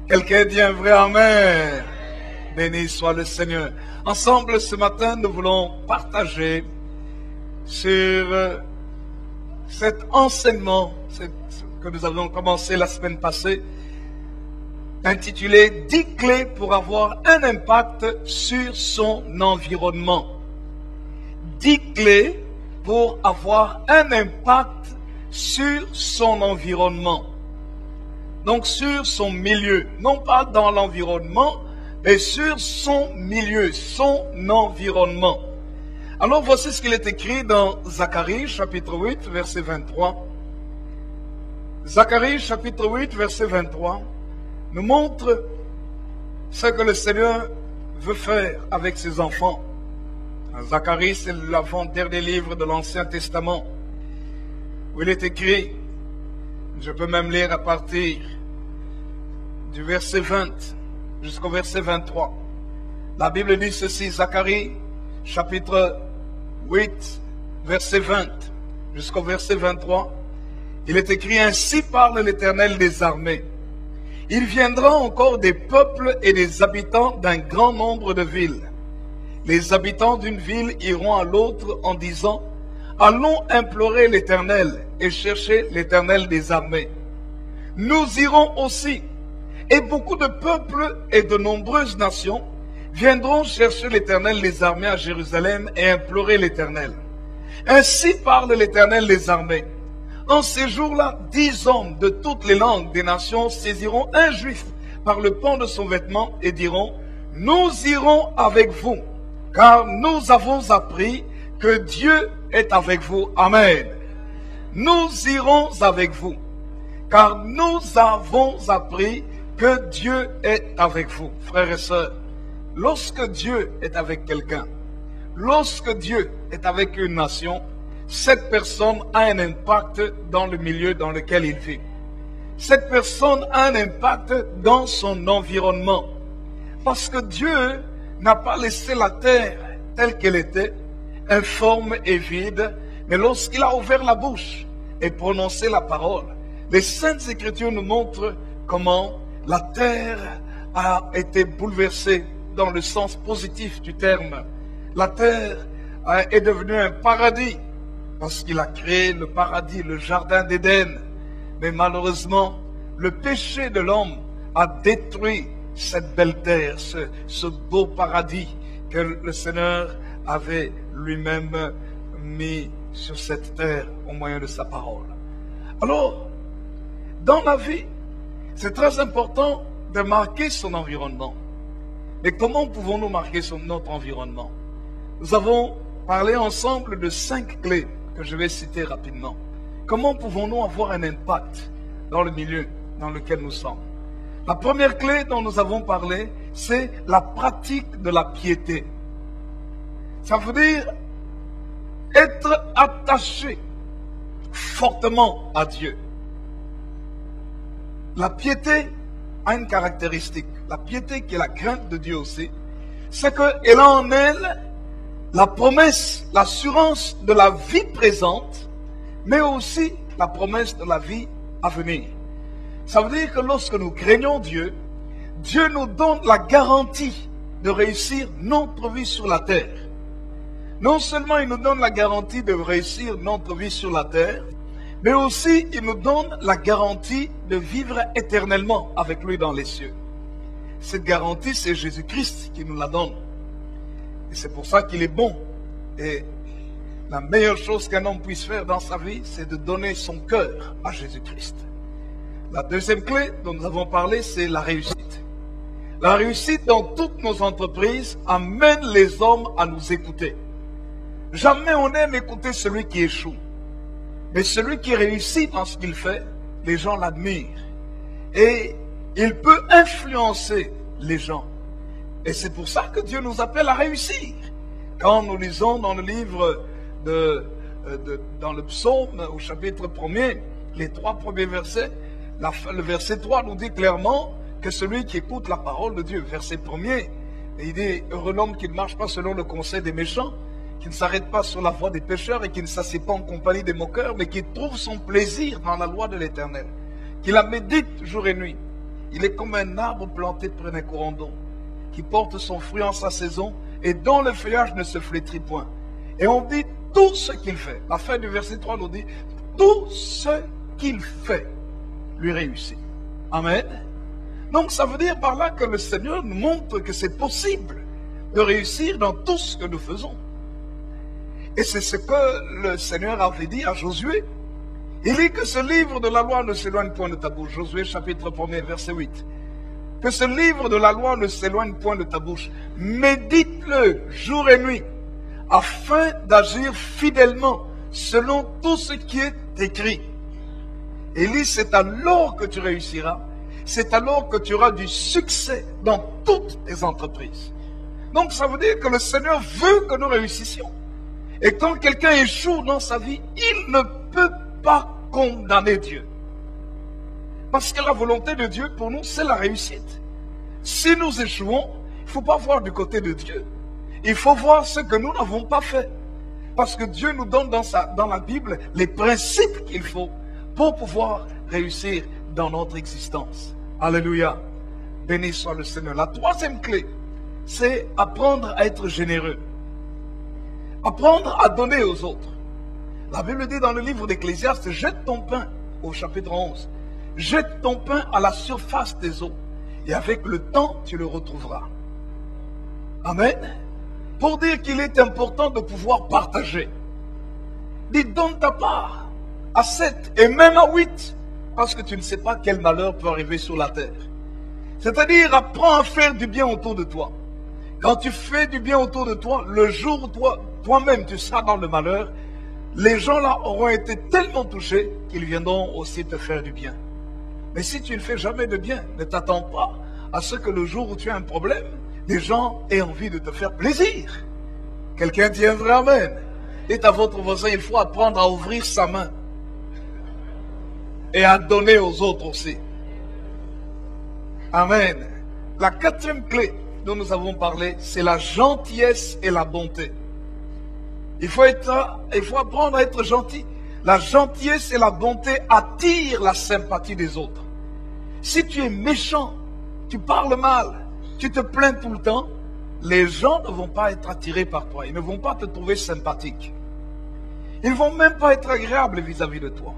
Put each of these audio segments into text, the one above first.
Quelqu'un dit un vrai amen. Béni soit le Seigneur. Ensemble, ce matin, nous voulons partager sur cet enseignement que nous avons commencé la semaine passée, intitulé « 10 clés pour avoir un impact sur son environnement ». 10 clés pour avoir un impact sur son environnement. Donc sur son milieu, non pas dans l'environnement, mais sur son milieu, son environnement. Alors voici ce qu'il est écrit dans Zacharie chapitre 8, verset 23. Zacharie chapitre 8, verset 23 nous montre ce que le Seigneur veut faire avec ses enfants. Zacharie, c'est l'avant-dernier livre de l'Ancien Testament, où il est écrit, je peux même lire à partir du verset 20 jusqu'au verset 23. La Bible dit ceci, Zacharie, chapitre 8, verset 20 jusqu'au verset 23. Il est écrit, ainsi parle l'Éternel des armées. Il viendra encore des peuples et des habitants d'un grand nombre de villes. Les habitants d'une ville iront à l'autre en disant, allons implorer l'Éternel et chercher l'Éternel des armées. Nous irons aussi, et beaucoup de peuples et de nombreuses nations viendront chercher l'Éternel des armées à Jérusalem et implorer l'Éternel. Ainsi parle l'Éternel des armées. En ces jours-là, 10 hommes de toutes les langues des nations saisiront un juif par le pan de son vêtement et diront, nous irons avec vous, car nous avons appris que Dieu est avec vous. Amen. Nous irons avec vous, car nous avons appris que Dieu est avec vous. Frères et sœurs, lorsque Dieu est avec quelqu'un, lorsque Dieu est avec une nation, cette personne a un impact dans le milieu dans lequel il vit. Cette personne a un impact dans son environnement. Parce que Dieu n'a pas laissé la terre telle qu'elle était, informe et vide, mais lorsqu'il a ouvert la bouche et prononcé la parole, les Saintes Écritures nous montrent comment la terre a été bouleversée dans le sens positif du terme. La terre est devenue un paradis parce qu'il a créé le paradis, le jardin d'Éden. Mais malheureusement, le péché de l'homme a détruit cette belle terre, ce beau paradis que le Seigneur avait lui-même mis sur cette terre au moyen de sa parole. Alors, dans la vie, c'est très important de marquer son environnement. Mais comment pouvons-nous marquer notre environnement? Nous avons parlé ensemble de 5 clés que je vais citer rapidement. Comment pouvons-nous avoir un impact dans le milieu dans lequel nous sommes? La première clé dont nous avons parlé, c'est la pratique de la piété. Ça veut dire être attaché fortement à Dieu. La piété a une caractéristique. La piété qui est la crainte de Dieu aussi, c'est qu'elle a en elle la promesse, l'assurance de la vie présente, mais aussi la promesse de la vie à venir. Ça veut dire que lorsque nous craignons Dieu, Dieu nous donne la garantie de réussir notre vie sur la terre. Non seulement il nous donne la garantie de réussir notre vie sur la terre, mais aussi il nous donne la garantie de vivre éternellement avec lui dans les cieux. Cette garantie, c'est Jésus-Christ qui nous la donne. Et c'est pour ça qu'il est bon. Et la meilleure chose qu'un homme puisse faire dans sa vie, c'est de donner son cœur à Jésus-Christ. La deuxième clé dont nous avons parlé, c'est la réussite. La réussite dans toutes nos entreprises amène les hommes à nous écouter. Jamais on aime écouter celui qui échoue. Mais celui qui réussit dans ce qu'il fait, les gens l'admirent. Et il peut influencer les gens. Et c'est pour ça que Dieu nous appelle à réussir. Quand nous lisons dans le livre dans le psaume, au chapitre 1er, les 3 premiers versets, le verset 3 nous dit clairement que celui qui écoute la parole de Dieu, verset 1er, il dit, heureux l'homme qui ne marche pas selon le conseil des méchants, qui ne s'arrête pas sur la voie des pécheurs et qui ne s'assied pas en compagnie des moqueurs, mais qui trouve son plaisir dans la loi de l'Éternel, qui la médite jour et nuit. il est comme un arbre planté près d'un courant d'eau, qui porte son fruit en sa saison et dont le feuillage ne se flétrit point. Et on dit tout ce qu'il fait. La fin du verset 3 nous dit tout ce qu'il fait lui réussit. Amen. Donc ça veut dire par là que le Seigneur nous montre que c'est possible de réussir dans tout ce que nous faisons. Et c'est ce que le Seigneur avait dit à Josué. Il dit que ce livre de la loi ne s'éloigne point de ta bouche. Josué chapitre 1er verset 8. Que ce livre de la loi ne s'éloigne point de ta bouche. Médite-le jour et nuit, afin d'agir fidèlement selon tout ce qui est écrit. Et dit, c'est alors que tu réussiras. C'est alors que tu auras du succès dans toutes tes entreprises. Donc ça veut dire que le Seigneur veut que nous réussissions. Et quand quelqu'un échoue dans sa vie, il ne peut pas condamner Dieu. Parce que la volonté de Dieu pour nous, c'est la réussite. Si nous échouons, il ne faut pas voir du côté de Dieu. Il faut voir ce que nous n'avons pas fait. Parce que Dieu nous donne dans la Bible les principes qu'il faut pour pouvoir réussir dans notre existence. Alléluia. Béni soit le Seigneur. La troisième clé, c'est apprendre à être généreux. Apprendre à donner aux autres. La Bible dit dans le livre d'Ecclésiaste, jette ton pain, au chapitre 11, jette ton pain à la surface des eaux, et avec le temps, tu le retrouveras. Amen. Pour dire qu'il est important de pouvoir partager. Dis, donne ta part à 7 et même à 8, parce que tu ne sais pas quel malheur peut arriver sur la terre. C'est-à-dire, apprends à faire du bien autour de toi. Quand tu fais du bien autour de toi, le jour où toi-même tu seras dans le malheur, les gens là auront été tellement touchés qu'ils viendront aussi te faire du bien. Mais si tu ne fais jamais de bien, ne t'attends pas à ce que le jour où tu as un problème, les gens aient envie de te faire plaisir. Quelqu'un dit un vrai amen. Dites à votre voisin, il faut apprendre à ouvrir sa main et à donner aux autres aussi. Amen. La quatrième clé dont nous avons parlé, c'est la gentillesse et la bonté. Il faut apprendre à être gentil. La gentillesse et la bonté attirent la sympathie des autres. Si tu es méchant, tu parles mal, tu te plains tout le temps, les gens ne vont pas être attirés par toi. Ils ne vont pas te trouver sympathique. Ils ne vont même pas être agréables vis-à-vis de toi.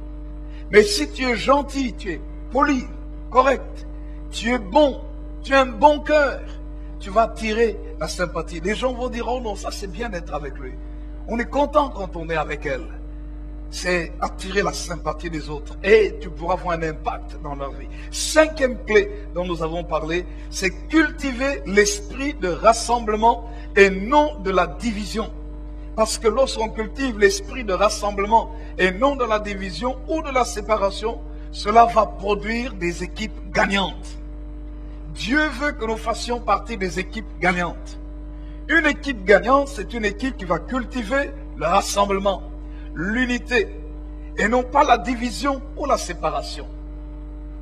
Mais si tu es gentil, tu es poli, correct, tu es bon, tu as un bon cœur, tu vas attirer la sympathie. Les gens vont dire, oh non, ça c'est bien d'être avec lui. On est content quand on est avec elle. C'est attirer la sympathie des autres. Et tu pourras avoir un impact dans leur vie. Cinquième clé dont nous avons parlé, c'est cultiver l'esprit de rassemblement et non de la division. Parce que lorsqu'on cultive l'esprit de rassemblement et non de la division ou de la séparation, cela va produire des équipes gagnantes. Dieu veut que nous fassions partie des équipes gagnantes. Une équipe gagnante, c'est une équipe qui va cultiver le rassemblement, l'unité, et non pas la division ou la séparation.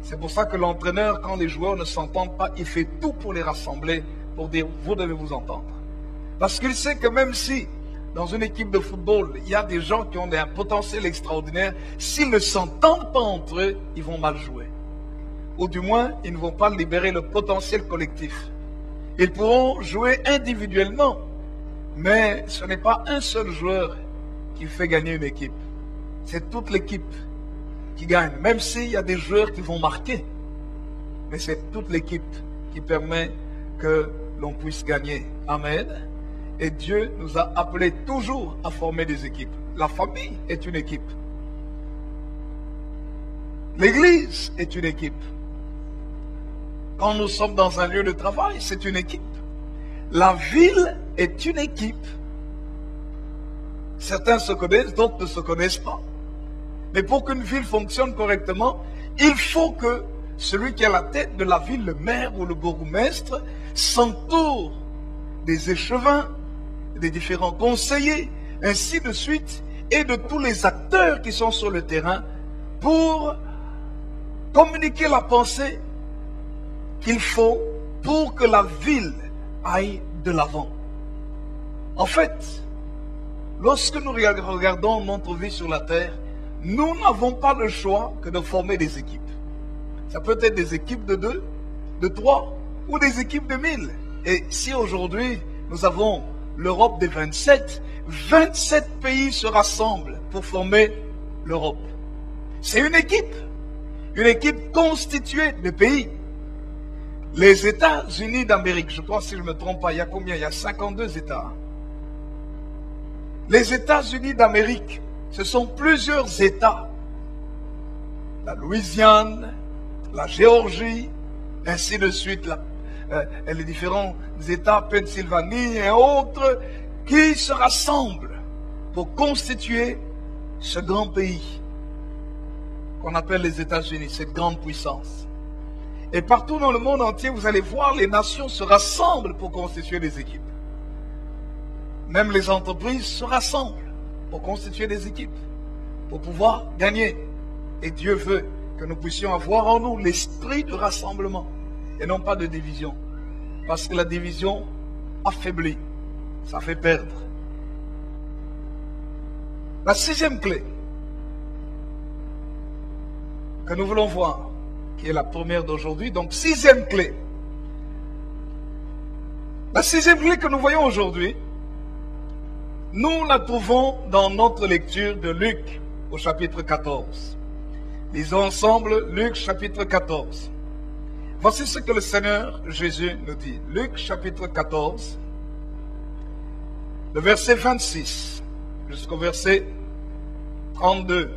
C'est pour ça que l'entraîneur, quand les joueurs ne s'entendent pas, il fait tout pour les rassembler, pour dire, vous devez vous entendre. Parce qu'il sait que même si, dans une équipe de football, il y a des gens qui ont un potentiel extraordinaire, s'ils ne s'entendent pas entre eux, ils vont mal jouer. Ou du moins, ils ne vont pas libérer le potentiel collectif. Ils pourront jouer individuellement, mais ce n'est pas un seul joueur qui fait gagner une équipe. C'est toute l'équipe qui gagne, même s'il y a des joueurs qui vont marquer. Mais c'est toute l'équipe qui permet que l'on puisse gagner. Amen. Et Dieu nous a appelés toujours à former des équipes. La famille est une équipe. L'Église est une équipe. Quand nous sommes dans un lieu de travail, c'est une équipe. La ville est une équipe. Certains se connaissent, d'autres ne se connaissent pas. Mais pour qu'une ville fonctionne correctement, il faut que celui qui est à la tête de la ville, le maire ou le bourgmestre, s'entoure des échevins, des différents conseillers, ainsi de suite, et de tous les acteurs qui sont sur le terrain pour communiquer la pensée qu'il faut pour que la ville aille de l'avant. En fait, lorsque nous regardons notre vie sur la terre, nous n'avons pas le choix que de former des équipes. Ça peut être des équipes de 2, de 3 ou des équipes de 1000. Et si aujourd'hui, nous avons l'Europe des 27, 27 pays se rassemblent pour former l'Europe. C'est une équipe constituée de pays. Les États-Unis d'Amérique, je crois si je ne me trompe pas, il y a combien? Il y a 52 États. Les États-Unis d'Amérique, ce sont plusieurs États. La Louisiane, la Géorgie, ainsi de suite, les différents États, Pennsylvanie et autres, qui se rassemblent pour constituer ce grand pays qu'on appelle les États-Unis, cette grande puissance. Et partout dans le monde entier, vous allez voir, les nations se rassemblent pour constituer des équipes. Même les entreprises se rassemblent pour constituer des équipes, pour pouvoir gagner. Et Dieu veut que nous puissions avoir en nous l'esprit de rassemblement et non pas de division. Parce que la division affaiblit, ça fait perdre. La 6e clé que nous voulons voir, qui est la première d'aujourd'hui, donc 6e clé. La 6e clé que nous voyons aujourd'hui, nous la trouvons dans notre lecture de Luc au chapitre 14. Lisons ensemble Luc chapitre 14. Voici ce que le Seigneur Jésus nous dit. Luc chapitre 14, le verset 26 jusqu'au verset 32.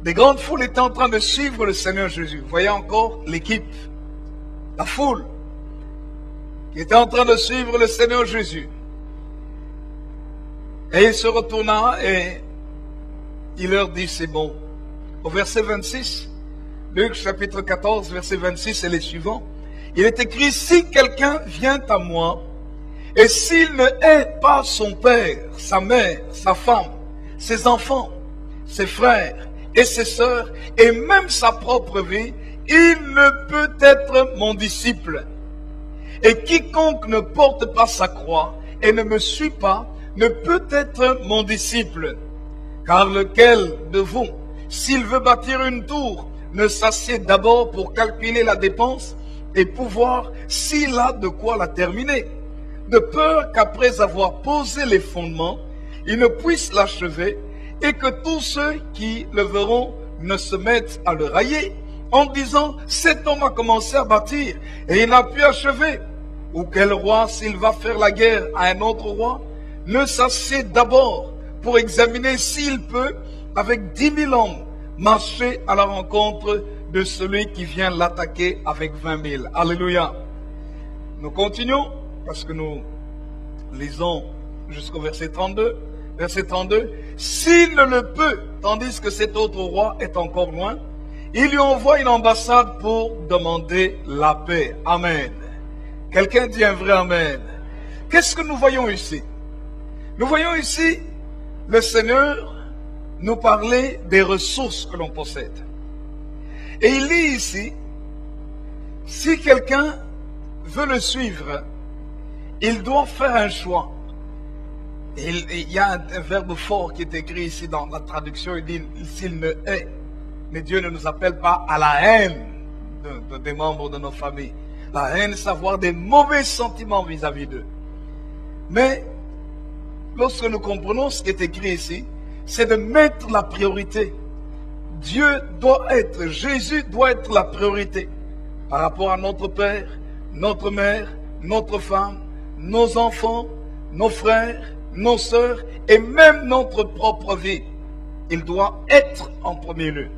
Des grandes foules étaient en train de suivre le Seigneur Jésus. Vous voyez encore l'équipe, la foule, qui était en train de suivre le Seigneur Jésus. Et il se retourna et il leur dit, c'est bon. Au verset 26, Luc chapitre 14, verset 26 et les suivants, il est écrit, si quelqu'un vient à moi, et s'il ne hait pas son père, sa mère, sa femme, ses enfants, ses frères et ses sœurs, et même sa propre vie, il ne peut être mon disciple. Et quiconque ne porte pas sa croix et ne me suit pas, ne peut être mon disciple. Car lequel de vous, s'il veut bâtir une tour, ne s'assied d'abord pour calculer la dépense et pour voir s'il a de quoi la terminer, de peur qu'après avoir posé les fondements, il ne puisse l'achever et que tous ceux qui le verront ne se mettent à le railler en disant « cet homme a commencé à bâtir et il n'a pu achever ». Ou quel roi, s'il va faire la guerre à un autre roi, ne s'assied d'abord pour examiner s'il peut, avec 10 000 hommes, marcher à la rencontre de celui qui vient l'attaquer avec 20 000. Alléluia. Nous continuons, parce que nous lisons jusqu'au verset 32. Verset 32. S'il ne le peut, tandis que cet autre roi est encore loin, il lui envoie une ambassade pour demander la paix. Amen. Quelqu'un dit un vrai amen. Qu'est-ce que nous voyons ici? Nous voyons ici le Seigneur nous parler des ressources que l'on possède. Et il dit ici, si quelqu'un veut le suivre, il doit faire un choix. Et il y a un verbe fort qui est écrit ici dans la traduction, il dit s'il ne hait. Mais Dieu ne nous appelle pas à la haine des membres de nos familles. La haine, c'est avoir des mauvais sentiments vis-à-vis d'eux. Mais, lorsque nous comprenons ce qui est écrit ici, c'est de mettre la priorité. Dieu doit être, Jésus doit être la priorité par rapport à notre père, notre mère, notre femme, nos enfants, nos frères, nos sœurs et même notre propre vie. Il doit être en premier lieu.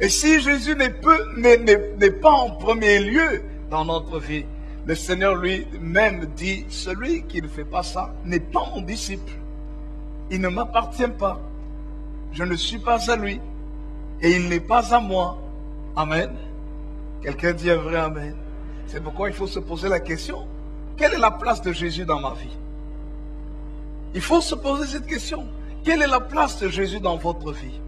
Et si Jésus n'est pas en premier lieu dans notre vie, le Seigneur lui-même dit, celui qui ne fait pas ça n'est pas mon disciple. Il ne m'appartient pas. Je ne suis pas à lui. Et il n'est pas à moi. Amen. Quelqu'un dit un vrai amen. C'est pourquoi il faut se poser la question, quelle est la place de Jésus dans ma vie? Il faut se poser cette question. Quelle est la place de Jésus dans votre vie?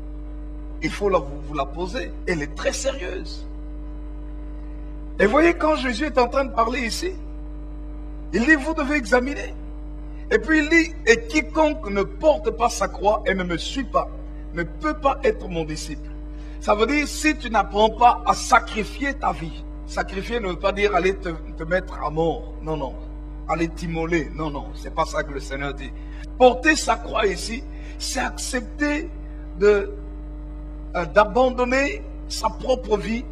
Il faut vous la poser. Elle est très sérieuse. Et voyez, quand Jésus est en train de parler ici, il dit, vous devez examiner. Et puis il dit, et quiconque ne porte pas sa croix et ne me suit pas, ne peut pas être mon disciple. Ça veut dire si tu n'apprends pas à sacrifier ta vie. Sacrifier ne veut pas dire aller te mettre à mort. Non, non. Aller t'immoler. Non, non. C'est pas ça que le Seigneur dit. Porter sa croix ici, c'est accepter d'abandonner sa propre vie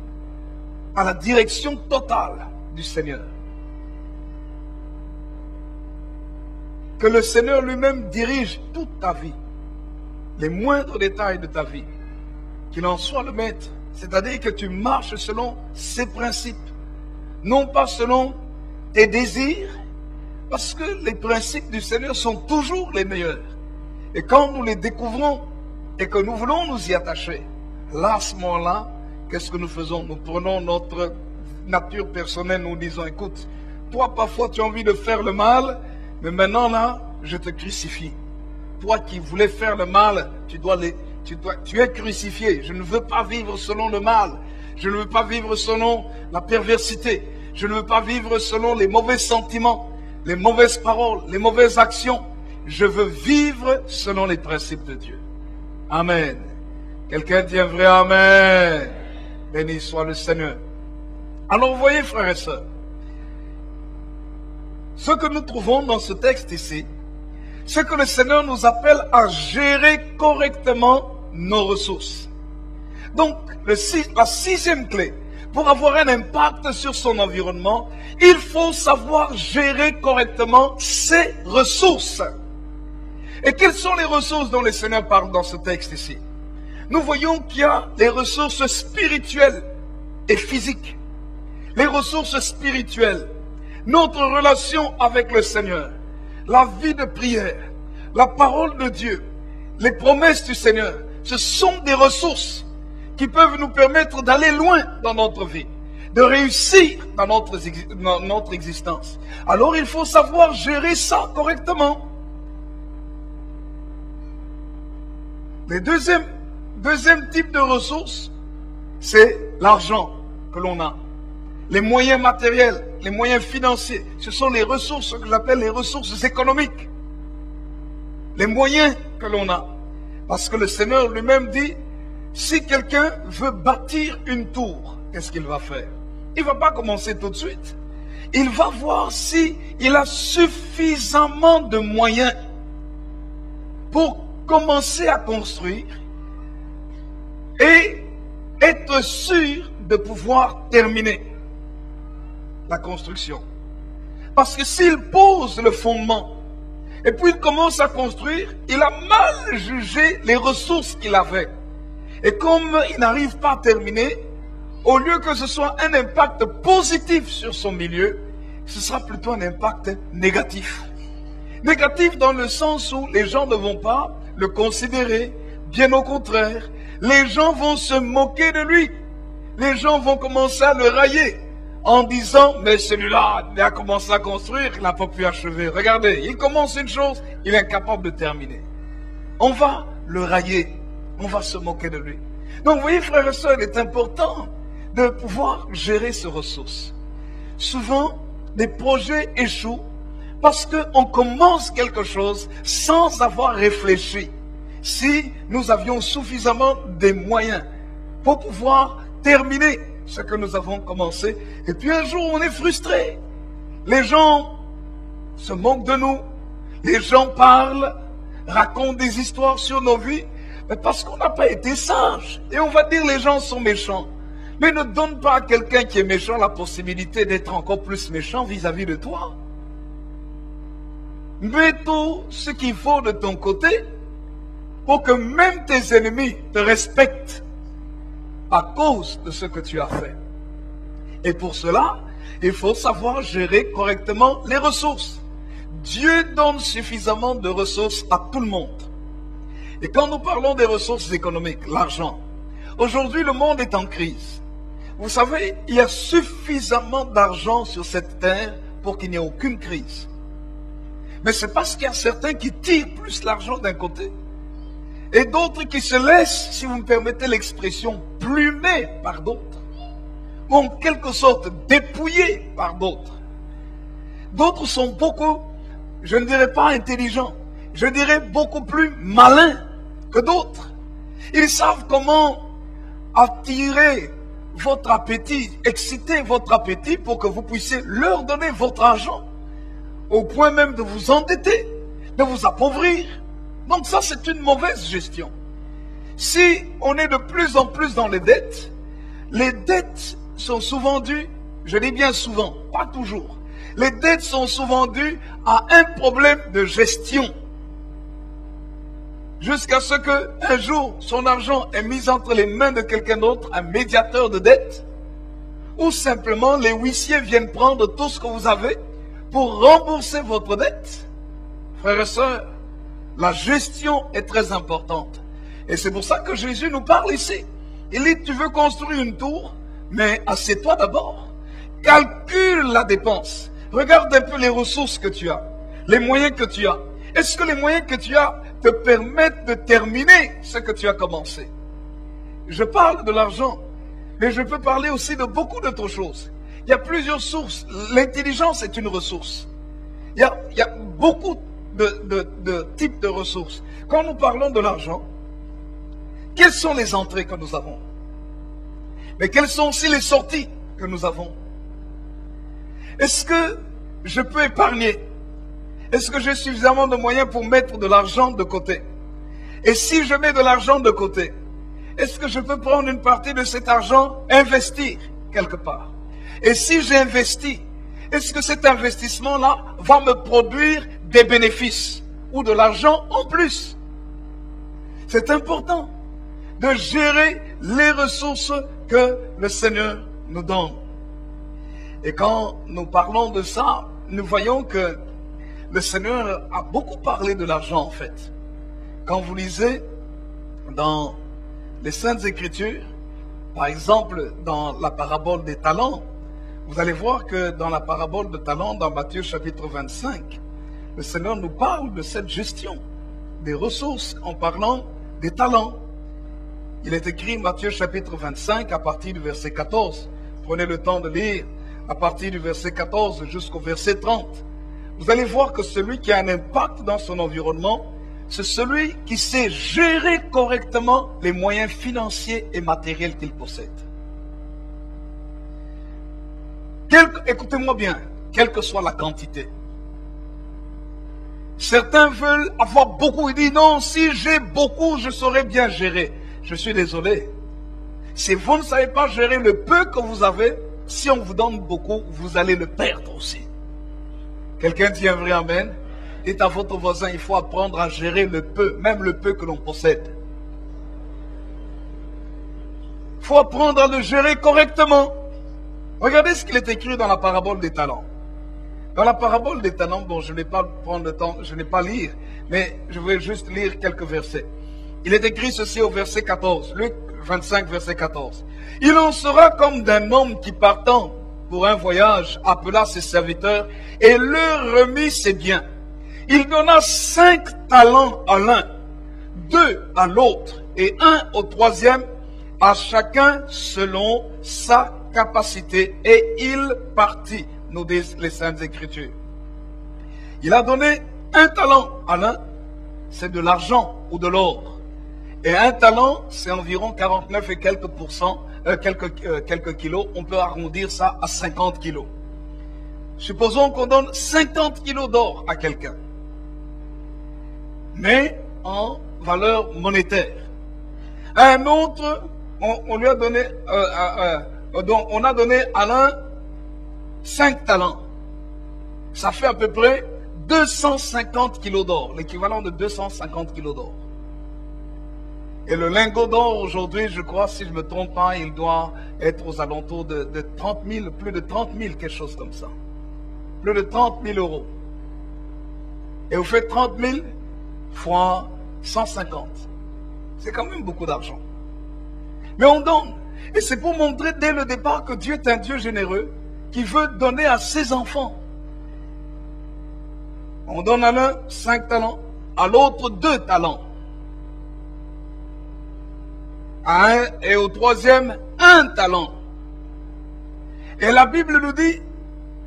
à la direction totale du Seigneur. Que le Seigneur lui-même dirige toute ta vie, les moindres détails de ta vie, qu'il en soit le maître, c'est-à-dire que tu marches selon ses principes, non pas selon tes désirs, parce que les principes du Seigneur sont toujours les meilleurs. Et quand nous les découvrons et que nous voulons nous y attacher, là, à ce moment-là, qu'est-ce que nous faisons? Nous prenons notre nature personnelle, nous disons, écoute, toi parfois tu as envie de faire le mal, mais maintenant là, je te crucifie. Toi qui voulais faire le mal, tu es crucifié. Je ne veux pas vivre selon le mal. Je ne veux pas vivre selon la perversité. Je ne veux pas vivre selon les mauvais sentiments, les mauvaises paroles, les mauvaises actions. Je veux vivre selon les principes de Dieu. Amen. Quelqu'un dit un vrai Amen. Béni soit le Seigneur. Alors vous voyez, frères et sœurs, ce que nous trouvons dans ce texte ici, c'est que le Seigneur nous appelle à gérer correctement nos ressources. Donc, la sixième clé, pour avoir un impact sur son environnement, il faut savoir gérer correctement ses ressources. Et quelles sont les ressources dont le Seigneur parle dans ce texte ici? Nous voyons qu'il y a les ressources spirituelles et physiques. Les ressources spirituelles, notre relation avec le Seigneur, la vie de prière, la parole de Dieu, les promesses du Seigneur, ce sont des ressources qui peuvent nous permettre d'aller loin dans notre vie, de réussir dans notre existence. Alors il faut savoir gérer ça correctement. Le deuxième type de ressources, c'est l'argent que l'on a. Les moyens matériels, les moyens financiers, ce sont les ressources que j'appelle les ressources économiques. Les moyens que l'on a. Parce que le Seigneur lui-même dit, si quelqu'un veut bâtir une tour, qu'est-ce qu'il va faire? Il ne va pas commencer tout de suite. Il va voir si il a suffisamment de moyens pour commencer à construire et être sûr de pouvoir terminer la construction. Parce que s'il pose le fondement et puis il commence à construire, il a mal jugé les ressources qu'il avait. Et comme il n'arrive pas à terminer, au lieu que ce soit un impact positif sur son milieu, ce sera plutôt un impact négatif. Négatif dans le sens où les gens ne vont pas le considérer, bien au contraire, les gens vont se moquer de lui. Les gens vont commencer à le railler en disant, mais celui-là, il a commencé à construire, il n'a pas pu achever. Regardez, il commence une chose, il est incapable de terminer. On va le railler, on va se moquer de lui. Donc vous voyez, frères et sœurs, il est important de pouvoir gérer ces ressources. Souvent, des projets échouent parce qu'on commence quelque chose sans avoir réfléchi. Si nous avions suffisamment de moyens pour pouvoir terminer ce que nous avons commencé, et puis un jour on est frustré. Les gens se moquent de nous, les gens parlent, racontent des histoires sur nos vies, mais parce qu'on n'a pas été sage. Et on va dire les gens sont méchants. Mais ne donne pas à quelqu'un qui est méchant la possibilité d'être encore plus méchant vis-à-vis de toi. Mets tout ce qu'il faut de ton côté pour que même tes ennemis te respectent à cause de ce que tu as fait. Et pour cela, il faut savoir gérer correctement les ressources. Dieu donne suffisamment de ressources à tout le monde. Et quand nous parlons des ressources économiques, l'argent, aujourd'hui le monde est en crise. Vous savez, il y a suffisamment d'argent sur cette terre pour qu'il n'y ait aucune crise. Mais c'est parce qu'il y a certains qui tirent plus l'argent d'un côté et d'autres qui se laissent, si vous me permettez l'expression, plumer par d'autres, ou en quelque sorte dépouillés par d'autres. D'autres sont beaucoup, je ne dirais pas intelligents, je dirais beaucoup plus malins que d'autres. Ils savent comment attirer votre appétit, exciter votre appétit pour que vous puissiez leur donner votre argent, au point même de vous endetter, de vous appauvrir. Donc ça, c'est une mauvaise gestion. Si on est de plus en plus dans les dettes sont souvent dues, je dis bien souvent, pas toujours, les dettes sont souvent dues à un problème de gestion. Jusqu'à ce qu'un jour, son argent est mis entre les mains de quelqu'un d'autre, un médiateur de dette, ou simplement les huissiers viennent prendre tout ce que vous avez pour rembourser votre dette. Frères et sœurs, la gestion est très importante. Et c'est pour ça que Jésus nous parle ici. Il dit, tu veux construire une tour, mais assieds-toi d'abord. Calcule la dépense. Regarde un peu les ressources que tu as, les moyens que tu as. Est-ce que les moyens que tu as te permettent de terminer ce que tu as commencé? Je parle de l'argent, mais je peux parler aussi de beaucoup d'autres choses. Il y a plusieurs sources. L'intelligence est une ressource. Il y a beaucoup de types de ressources. Quand nous parlons de l'argent, quelles sont les entrées que nous avons? Mais quelles sont aussi les sorties que nous avons? Est-ce que je peux épargner? Est-ce que j'ai suffisamment de moyens pour mettre de l'argent de côté? Et si je mets de l'argent de côté, est-ce que je peux prendre une partie de cet argent, investir quelque part? Et si j'investis, est-ce que cet investissement-là va me produire des bénéfices ou de l'argent en plus? C'est important de gérer les ressources que le Seigneur nous donne. Et quand nous parlons de ça, nous voyons que le Seigneur a beaucoup parlé de l'argent en fait. Quand vous lisez dans les Saintes Écritures, par exemple dans la parabole des talents, vous allez voir que dans la parabole des talents, dans Matthieu chapitre 25, le Seigneur nous parle de cette gestion des ressources en parlant des talents. Il est écrit Matthieu chapitre 25 à partir du verset 14. Prenez le temps de lire à partir du verset 14 jusqu'au verset 30. Vous allez voir que celui qui a un impact dans son environnement, c'est celui qui sait gérer correctement les moyens financiers et matériels qu'il possède. Écoutez-moi bien, quelle que soit la quantité. Certains veulent avoir beaucoup. Ils disent non, si j'ai beaucoup, je saurais bien gérer. Je suis désolé. Si vous ne savez pas gérer le peu que vous avez, si on vous donne beaucoup, vous allez le perdre aussi. Quelqu'un dit un vrai amen? Dites à votre voisin, il faut apprendre à gérer le peu, même le peu que l'on possède. Il faut apprendre à le gérer correctement. Regardez ce qu'il est écrit dans la parabole des talents. Dans la parabole des talents, bon, je ne vais pas prendre le temps, je ne vais pas lire, mais je vais juste lire quelques versets. Il est écrit ceci au verset 14, Luc 25, verset 14. Il en sera comme d'un homme qui partant pour un voyage appela ses serviteurs et leur remit ses biens. Il donna 5 talents à l'un, 2 à l'autre et 1 au troisième, à chacun selon sa capacité. Et il partit, nous disent les Saintes Écritures. Il a donné 1 talent à l'un, c'est de l'argent ou de l'or. Et 1 talent, c'est environ 49 et quelques pourcents, quelques kilos. On peut arrondir ça à 50 kilos. Supposons qu'on donne 50 kilos d'or à quelqu'un, mais en valeur monétaire. À un autre, on lui a donné, on a donné à l'un 5 talents. Ça fait à peu près 250 kilos d'or, l'équivalent de 250 kilos d'or. Et le lingot d'or aujourd'hui, je crois, si je ne me trompe pas, il doit être aux alentours de 30 000, plus de 30 000, quelque chose comme ça. Plus de 30 000 euros. Et vous faites 30 000 fois 150. C'est quand même beaucoup d'argent. Mais on donne. Et c'est pour montrer dès le départ que Dieu est un Dieu généreux qui veut donner à ses enfants. On donne à l'un 5 talents, à l'autre 2 talents. À un et au troisième, 1 talent. Et la Bible nous dit,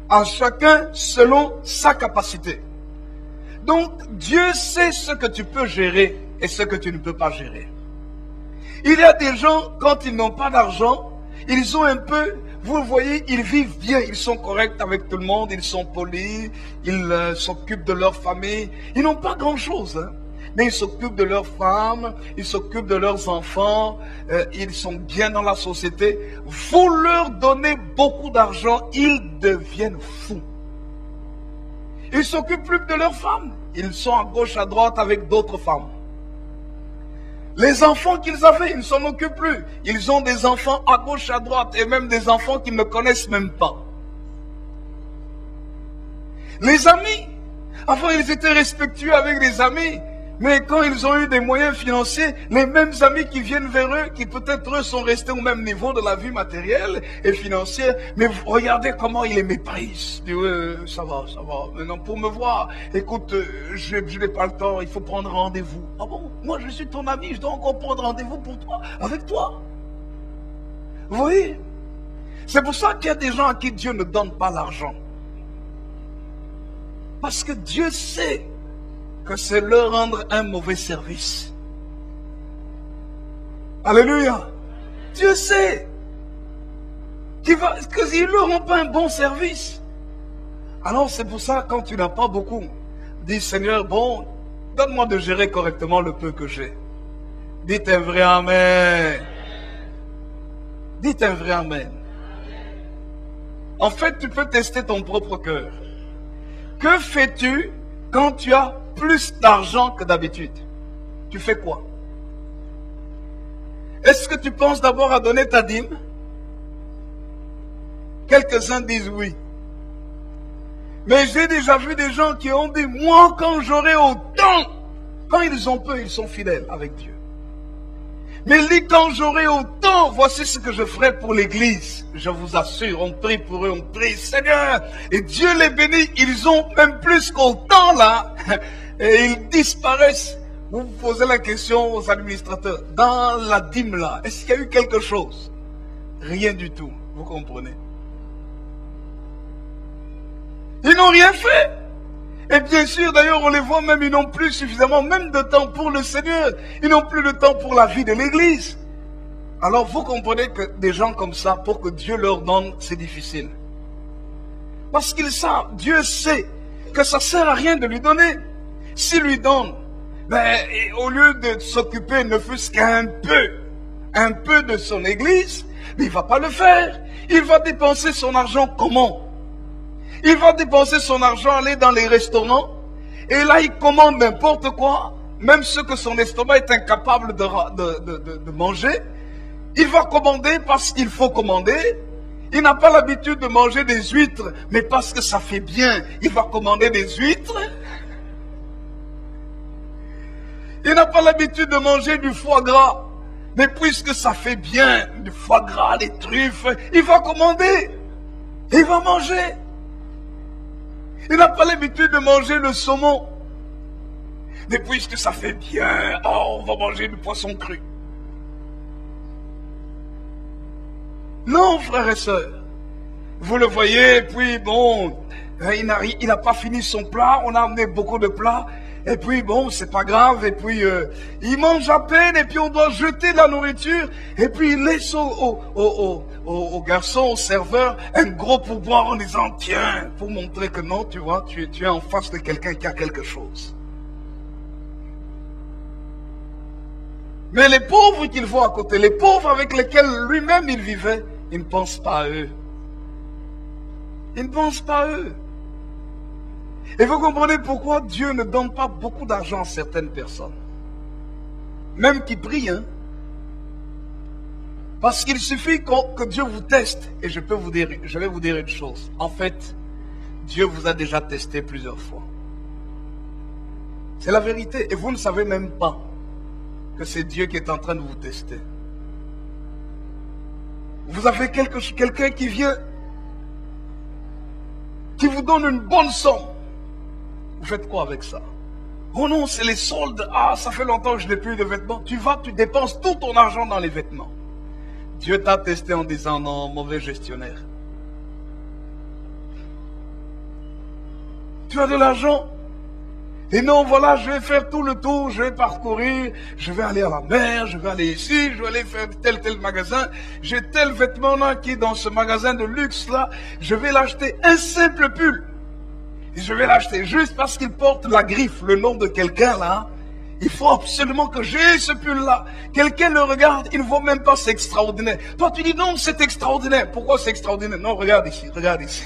à chacun selon sa capacité. Donc, Dieu sait ce que tu peux gérer et ce que tu ne peux pas gérer. Il y a des gens, quand ils n'ont pas d'argent, ils ont un peu, vous le voyez, ils vivent bien, ils sont corrects avec tout le monde, ils sont polis, ils s'occupent de leur famille. Ils n'ont pas grand-chose, hein, mais ils s'occupent de leurs femmes, ils s'occupent de leurs enfants, ils sont bien dans la société. Vous leur donnez beaucoup d'argent, ils deviennent fous. Ils ne s'occupent plus de leurs femmes, ils sont à gauche, à droite avec d'autres femmes. Les enfants qu'ils avaient, ils ne s'en occupent plus. Ils ont des enfants à gauche, à droite, et même des enfants qu'ils ne connaissent même pas. Les amis, avant ils étaient respectueux avec les amis, mais quand ils ont eu des moyens financiers, les mêmes amis qui viennent vers eux, qui peut-être eux sont restés au même niveau de la vie matérielle et financière, mais regardez comment ils les méprisent. Ils disent, ça va, maintenant pour me voir, écoute, je n'ai pas le temps, il faut prendre rendez-vous. Ah bon, moi je suis ton ami, je dois encore prendre rendez-vous pour toi, avec toi. Vous voyez? C'est pour ça qu'il y a des gens à qui Dieu ne donne pas l'argent. Parce que Dieu sait que c'est leur rendre un mauvais service. Alléluia. Dieu sait qu'ils ne leur rendent pas un bon service. Alors c'est pour ça, quand tu n'as pas beaucoup, dis Seigneur, bon, donne-moi de gérer correctement le peu que j'ai. Dites un vrai amen. Dites un vrai amen. En fait, tu peux tester ton propre cœur. Que fais-tu quand tu as plus d'argent que d'habitude? Tu fais quoi? Est-ce que tu penses d'abord à donner ta dîme? Quelques-uns disent oui. Mais j'ai déjà vu des gens qui ont dit, moi quand j'aurai autant, quand ils ont peu, ils sont fidèles avec Dieu. Mais il dit, quand j'aurai autant, voici ce que je ferai pour l'église. Je vous assure, on prie pour eux, on prie, Seigneur. Et Dieu les bénit, ils ont même plus qu'autant là. Et ils disparaissent. Vous posez la question aux administrateurs, dans la dîme là, est-ce qu'il y a eu quelque chose? Rien du tout, vous comprenez? Ils n'ont rien fait. Et bien sûr, d'ailleurs, on les voit même, ils n'ont plus suffisamment même de temps pour le Seigneur. Ils n'ont plus de temps pour la vie de l'église. Alors, vous comprenez que des gens comme ça, pour que Dieu leur donne, c'est difficile. Parce qu'ils savent, Dieu sait que ça ne sert à rien de lui donner. S'il lui donne, ben, au lieu de s'occuper ne fût-ce qu'un peu de son église, mais il ne va pas le faire. Il va dépenser son argent comment? Il va dépenser son argent, aller dans les restaurants, et là il commande n'importe quoi, même ce que son estomac est incapable de manger. Il va commander parce qu'il faut commander. Il n'a pas l'habitude de manger des huîtres, mais parce que ça fait bien, il va commander des huîtres. Il n'a pas l'habitude de manger du foie gras, mais puisque ça fait bien, du foie gras, des truffes, il va commander. Il va manger. Il n'a pas l'habitude de manger le saumon. Mais puisque ça fait bien, oh, on va manger du poisson cru. Non, frères et sœurs. Vous le voyez, puis bon, il n'a pas fini son plat, on a amené beaucoup de plats, et puis bon, c'est pas grave, et puis il mange à peine, et puis on doit jeter la nourriture, et puis il laisse au garçon, au serveur, un gros pourboire en disant, tiens, pour montrer que non, tu vois, tu es en face de quelqu'un qui a quelque chose. Mais les pauvres qu'il voit à côté, les pauvres avec lesquels lui-même il vivait, il ne pense pas à eux. Il ne pense pas à eux. Et vous comprenez pourquoi Dieu ne donne pas beaucoup d'argent à certaines personnes. Même qui prient, hein. Parce qu'il suffit que Dieu vous teste. Et je vais vous dire une chose. En fait, Dieu vous a déjà testé plusieurs fois. C'est la vérité. Et vous ne savez même pas que c'est Dieu qui est en train de vous tester. Vous avez quelqu'un qui vient, qui vous donne une bonne somme. Vous faites quoi avec ça? Oh non, c'est les soldes. Ah, ça fait longtemps que je n'ai plus de vêtements. Tu dépenses tout ton argent dans les vêtements. Dieu t'a testé en disant non, mauvais gestionnaire. Tu as de l'argent. Et non, voilà, je vais faire tout le tour, je vais parcourir, je vais aller à la mer, je vais aller ici, je vais aller faire tel magasin. J'ai tel vêtement là qui est dans ce magasin de luxe là, je vais l'acheter un simple pull. Et je vais l'acheter juste parce qu'il porte la griffe, le nom de quelqu'un là. Il faut absolument que j'ai ce pull-là. Quelqu'un le regarde, il ne voit même pas, c'est extraordinaire. Toi, tu dis non, c'est extraordinaire. Pourquoi c'est extraordinaire? Non, regarde ici, regarde ici.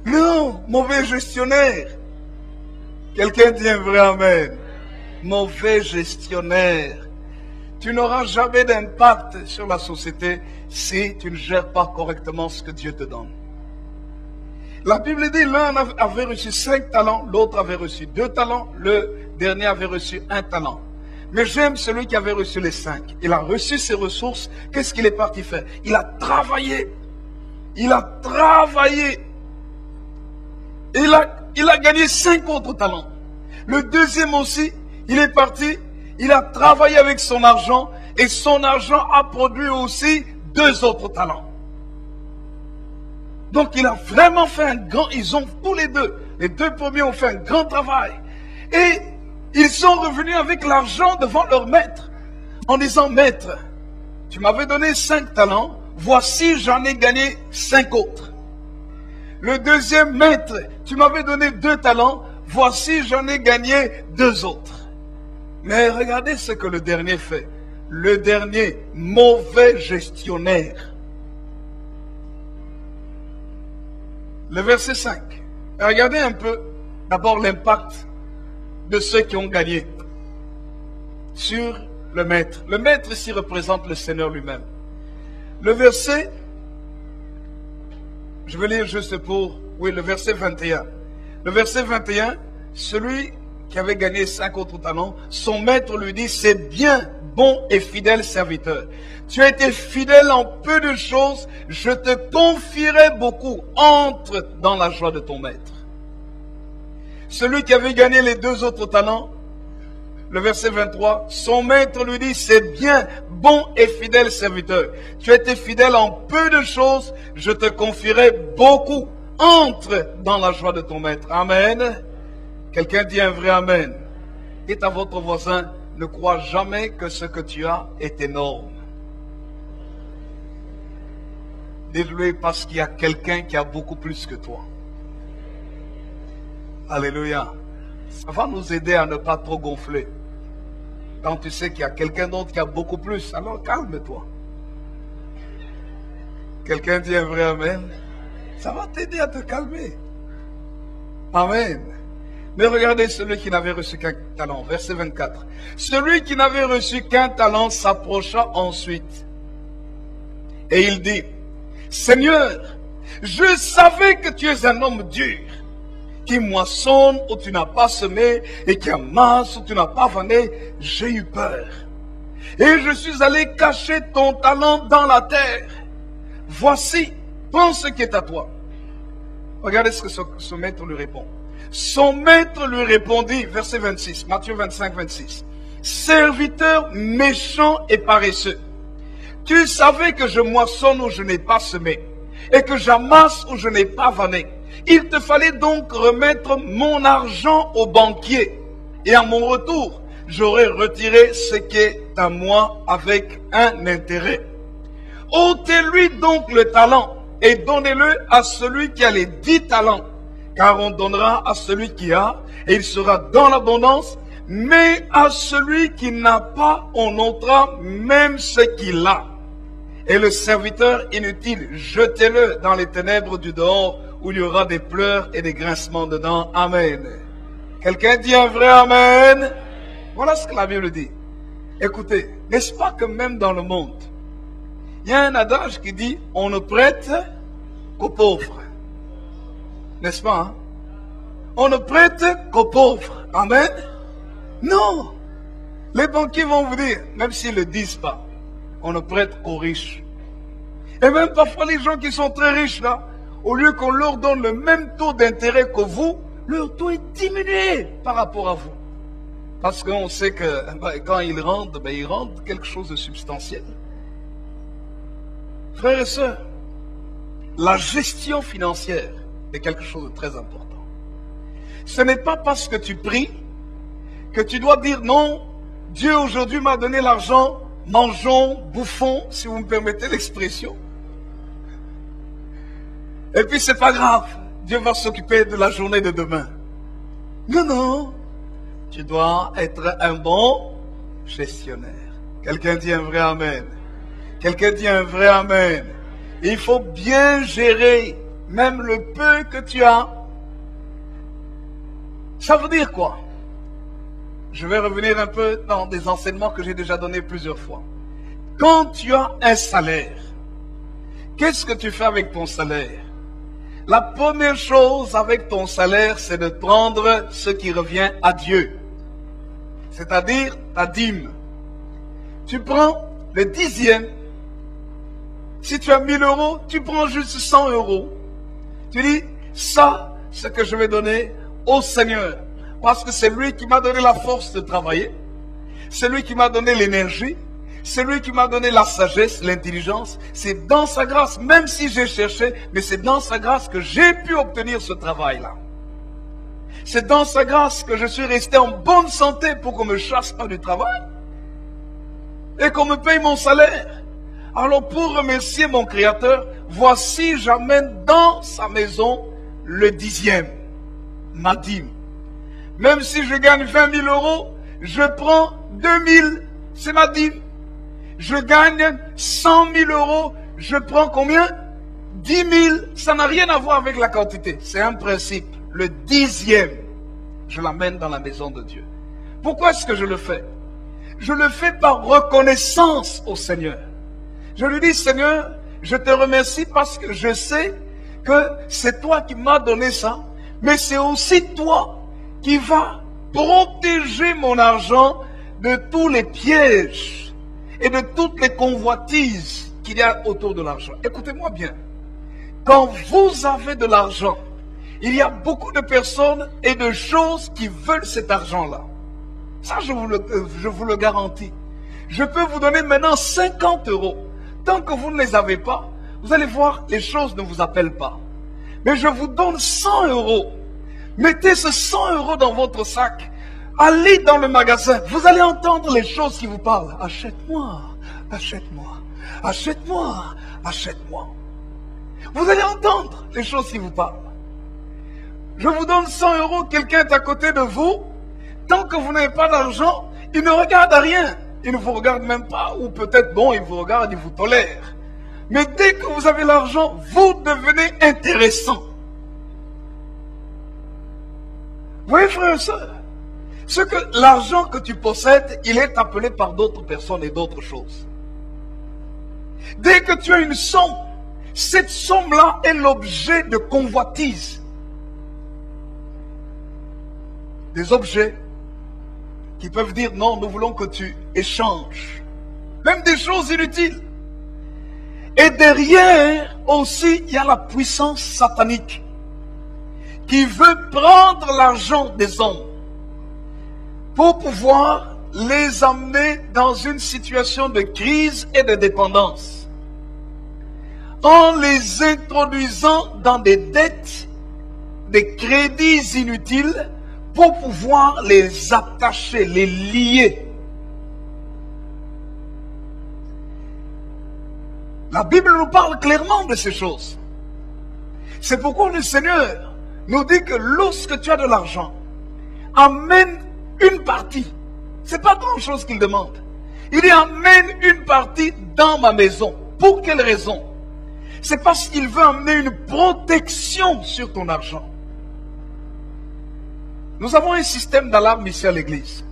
Non, mauvais gestionnaire. Quelqu'un dit un vrai amen. Mauvais gestionnaire. Tu n'auras jamais d'impact sur la société si tu ne gères pas correctement ce que Dieu te donne. La Bible dit, l'un avait reçu 5 talents, l'autre avait reçu 2 talents, le dernier avait reçu 1 talent. Mais j'aime celui qui avait reçu les 5. Il a reçu ses ressources. Qu'est-ce qu'il est parti faire? Il a travaillé. Il a travaillé. Il a gagné 5 autres talents. Le deuxième aussi, il est parti. Il a travaillé avec son argent. Et son argent a produit aussi 2 autres talents. Donc il a vraiment fait un grand, ils ont tous les deux premiers ont fait un grand travail. Et ils sont revenus avec l'argent devant leur maître, en disant, maître, tu m'avais donné 5 talents, voici j'en ai gagné 5 autres. Le deuxième, maître, tu m'avais donné 2 talents, voici j'en ai gagné 2 autres. Mais regardez ce que le dernier fait. Le dernier, mauvais gestionnaire. Le verset 5. Regardez un peu d'abord l'impact de ceux qui ont gagné sur le maître. Le maître ici représente le Seigneur lui-même. Le verset, je vais lire juste le verset 21. Le verset 21, celui qui avait gagné 5 autres talents, son maître lui dit, c'est bien, bon et fidèle serviteur. Tu as été fidèle en peu de choses, je te confierai beaucoup. Entre dans la joie de ton maître. Celui qui avait gagné les 2 autres talents, le verset 23, son maître lui dit, c'est bien, bon et fidèle serviteur. Tu as été fidèle en peu de choses, je te confierai beaucoup. Entre dans la joie de ton maître. Amen. Quelqu'un dit un vrai amen. Dites à votre voisin, ne crois jamais que ce que tu as est énorme. Dites-lui parce qu'il y a quelqu'un qui a beaucoup plus que toi. Alléluia. Ça va nous aider à ne pas trop gonfler. Quand tu sais qu'il y a quelqu'un d'autre qui a beaucoup plus, alors calme-toi. Quelqu'un dit un vrai amen. Ça va t'aider à te calmer. Amen. Mais regardez celui qui n'avait reçu qu'un talent. Verset 24. Celui qui n'avait reçu qu'un talent s'approcha ensuite. Et il dit, Seigneur, je savais que tu es un homme dur, qui moissonne où tu n'as pas semé et qui amasse où tu n'as pas vanné. J'ai eu peur. Et je suis allé cacher ton talent dans la terre. Voici, prends ce qui est à toi. Regardez ce que son maître lui répond. Son maître lui répondit, verset 26, Matthieu 25, 26. Serviteur méchant et paresseux, tu savais que je moissonne où je n'ai pas semé et que j'amasse où je n'ai pas vanné. Il te fallait donc remettre mon argent au banquier et à mon retour, j'aurais retiré ce qui est à moi avec un intérêt. Ôtez-lui donc le talent et donnez-le à celui qui a les 10 talents. Car on donnera à celui qui a, et il sera dans l'abondance, mais à celui qui n'a pas, on ôtera même ce qu'il a. Et le serviteur inutile, jetez-le dans les ténèbres du dehors, où il y aura des pleurs et des grincements de dents. Amen. Quelqu'un dit un vrai amen? Voilà ce que la Bible dit. Écoutez, n'est-ce pas que même dans le monde, il y a un adage qui dit, on ne prête qu'aux pauvres. N'est-ce pas, hein? On ne prête qu'aux pauvres. Amen. Non. Les banquiers vont vous dire, même s'ils ne le disent pas, on ne prête qu'aux riches. Et même parfois les gens qui sont très riches là, au lieu qu'on leur donne le même taux d'intérêt que vous, leur taux est diminué par rapport à vous. Parce qu'on sait que quand ils rendent quelque chose de substantiel. Frères et sœurs, la gestion financière de quelque chose de très important. Ce n'est pas parce que tu pries que tu dois dire non, Dieu aujourd'hui m'a donné l'argent, mangeons, bouffons, si vous me permettez l'expression. Et puis c'est pas grave, Dieu va s'occuper de la journée de demain. Non, non, tu dois être un bon gestionnaire. Quelqu'un dit un vrai amen. Quelqu'un dit un vrai amen. Il faut bien gérer même le peu que tu as. Ça veut dire quoi? Je vais revenir un peu dans des enseignements que j'ai déjà donnés plusieurs fois. Quand tu as un salaire, qu'est-ce que tu fais avec ton salaire? La première chose avec ton salaire, c'est de prendre ce qui revient à Dieu. C'est-à-dire ta dîme. Tu prends le 10e. Si tu as 1000 euros, tu prends juste 100 euros. Tu dis, ça, c'est ce que je vais donner au Seigneur. Parce que c'est lui qui m'a donné la force de travailler. C'est lui qui m'a donné l'énergie. C'est lui qui m'a donné la sagesse, l'intelligence. C'est dans sa grâce, même si j'ai cherché, mais c'est dans sa grâce que j'ai pu obtenir ce travail-là. C'est dans sa grâce que je suis resté en bonne santé pour qu'on me chasse pas du travail. Et qu'on me paye mon salaire. Alors pour remercier mon Créateur, voici j'amène dans sa maison le 10e, ma dîme. Même si je gagne 20 000 euros, je prends 2 000, c'est ma dîme. Je gagne 100 000 euros, je prends combien? 10 000, ça n'a rien à voir avec la quantité. C'est un principe. Le 10e, je l'amène dans la maison de Dieu. Pourquoi est-ce que je le fais? Je le fais par reconnaissance au Seigneur. Je lui dis, Seigneur, je te remercie parce que je sais que c'est toi qui m'as donné ça, mais c'est aussi toi qui va protéger mon argent de tous les pièges et de toutes les convoitises qu'il y a autour de l'argent. Écoutez-moi bien. Quand vous avez de l'argent, il y a beaucoup de personnes et de choses qui veulent cet argent-là. Ça, je vous le garantis. Je peux vous donner maintenant 50 euros. Tant que vous ne les avez pas, vous allez voir, les choses ne vous appellent pas. Mais je vous donne 100 euros. Mettez ce 100 euros dans votre sac. Allez dans le magasin. Vous allez entendre les choses qui vous parlent. Achète-moi, achète-moi, achète-moi, achète-moi. Vous allez entendre les choses qui vous parlent. Je vous donne 100 euros, quelqu'un est à côté de vous. Tant que vous n'avez pas d'argent, il ne regarde à rien. Il ne vous regarde même pas. Ou peut-être, bon, il vous regarde, il vous tolère. Mais dès que vous avez l'argent, vous devenez intéressant. Vous voyez, frères et sœurs, ce que l'argent que tu possèdes, il est appelé par d'autres personnes et d'autres choses. Dès que tu as une somme, cette somme-là est l'objet de convoitise. Des objets qui peuvent dire non, nous voulons que tu échanges. Même des choses inutiles. Et derrière aussi, il y a la puissance satanique qui veut prendre l'argent des hommes pour pouvoir les amener dans une situation de crise et de dépendance. En les introduisant dans des dettes, des crédits inutiles pour pouvoir les attacher, les lier. La Bible nous parle clairement de ces choses. C'est pourquoi le Seigneur nous dit que lorsque tu as de l'argent, amène une partie. C'est pas grand chose qu'il demande. Il dit amène une partie dans ma maison. Pour quelle raison? C'est parce qu'il veut amener une protection sur ton argent. Nous avons un système d'alarme ici à l'église.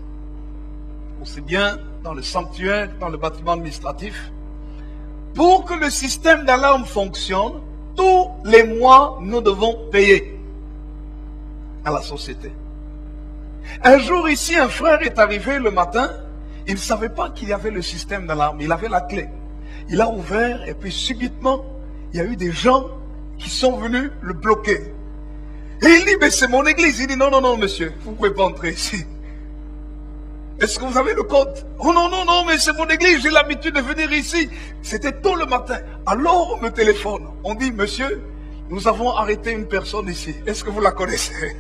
Aussi bien dans le sanctuaire, dans le bâtiment administratif. Pour que le système d'alarme fonctionne, tous les mois, nous devons payer à la société. Un jour ici, un frère est arrivé le matin. Il ne savait pas qu'il y avait le système d'alarme. Il avait la clé. Il a ouvert et puis subitement, il y a eu des gens qui sont venus le bloquer. Et il dit, mais c'est mon église. Il dit, non, non, non, monsieur, vous ne pouvez pas entrer ici. Est-ce que vous avez le code? Oh non, non, non, mais c'est mon église, j'ai l'habitude de venir ici. C'était tôt le matin. Alors on me téléphone. On dit, monsieur, nous avons arrêté une personne ici. Est-ce que vous la connaissez?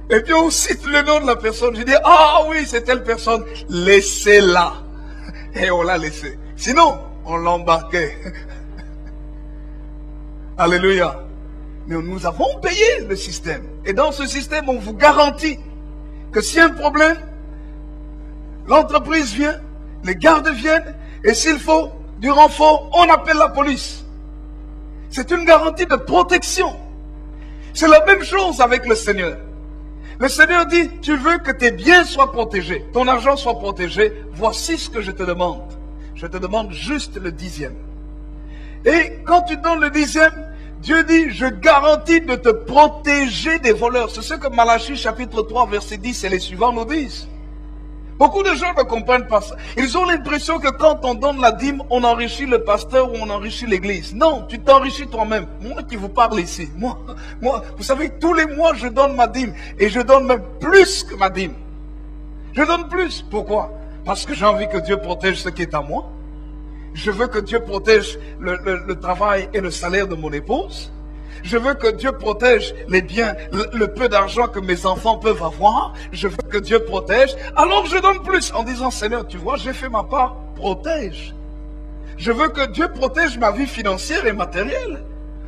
Et puis on cite le nom de la personne. Je dis, ah oui, c'est telle personne. Laissez-la. Et on l'a laissée. Sinon, on l'embarquait. Alléluia. Mais nous avons payé le système. Et dans ce système, on vous garantit que s'il y a un problème, l'entreprise vient, les gardes viennent, et s'il faut du renfort, on appelle la police. C'est une garantie de protection. C'est la même chose avec le Seigneur. Le Seigneur dit, tu veux que tes biens soient protégés, ton argent soit protégé, voici ce que je te demande. Je te demande juste le 10e. Et quand tu donnes le 10e, Dieu dit, je garantis de te protéger des voleurs. C'est ce que Malachie chapitre 3 verset 10 et les suivants nous disent. Beaucoup de gens ne comprennent pas ça. Ils ont l'impression que quand on donne la dîme, on enrichit le pasteur ou on enrichit l'église. Non, tu t'enrichis toi-même. Moi qui vous parle ici, moi, vous savez, tous les mois, je donne ma dîme. Et je donne même plus que ma dîme. Je donne plus. Pourquoi? Parce que j'ai envie que Dieu protège ce qui est à moi. Je veux que Dieu protège le travail et le salaire de mon épouse. Je veux que Dieu protège les biens, le peu d'argent que mes enfants peuvent avoir. Je veux que Dieu protège. Alors je donne plus en disant, Seigneur, tu vois, j'ai fait ma part, protège. Je veux que Dieu protège ma vie financière et matérielle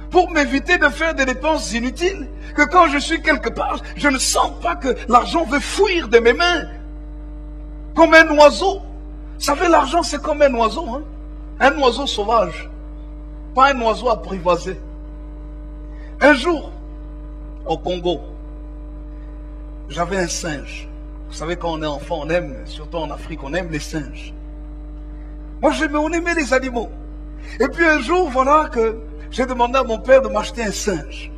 pour m'éviter de faire des dépenses inutiles. Que quand je suis quelque part, je ne sens pas que l'argent veut fuir de mes mains. Comme un oiseau. Vous savez, l'argent, c'est comme un oiseau. Hein? Un oiseau sauvage. Pas un oiseau apprivoisé. Un jour, au Congo, j'avais un singe. Vous savez, quand on est enfant, on aime, surtout en Afrique, on aime les singes. Moi, on aimait les animaux. Et puis un jour, voilà que j'ai demandé à mon père de m'acheter un singe.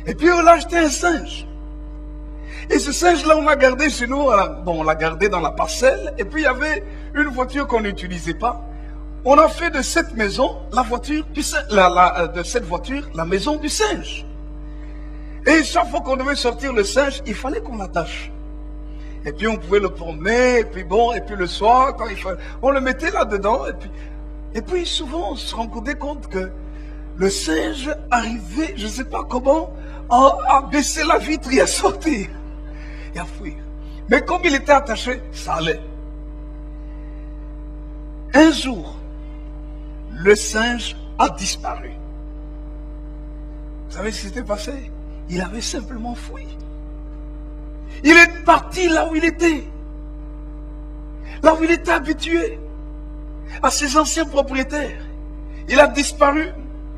Et puis on l'a acheté un singe. Et ce singe-là, on l'a gardé chez nous. Bon, on l'a gardé dans la parcelle. Et puis il y avait une voiture qu'on n'utilisait pas. On a fait de cette maison la voiture du de cette voiture la maison du singe. Et chaque fois qu'on devait sortir le singe, il fallait qu'on l'attache. Et puis on pouvait le promener, et puis bon, et puis le soir, quand on le mettait là-dedans, et puis souvent on se rendait compte que le singe arrivait, je ne sais pas comment, à baisser la vitre et à sortir, et à fuir. Mais comme il était attaché, ça allait. Un jour, le singe a disparu. Vous savez ce qui s'était passé? Il avait simplement fui. Il est parti là où il était. Là où il était habitué. À ses anciens propriétaires. Il a disparu.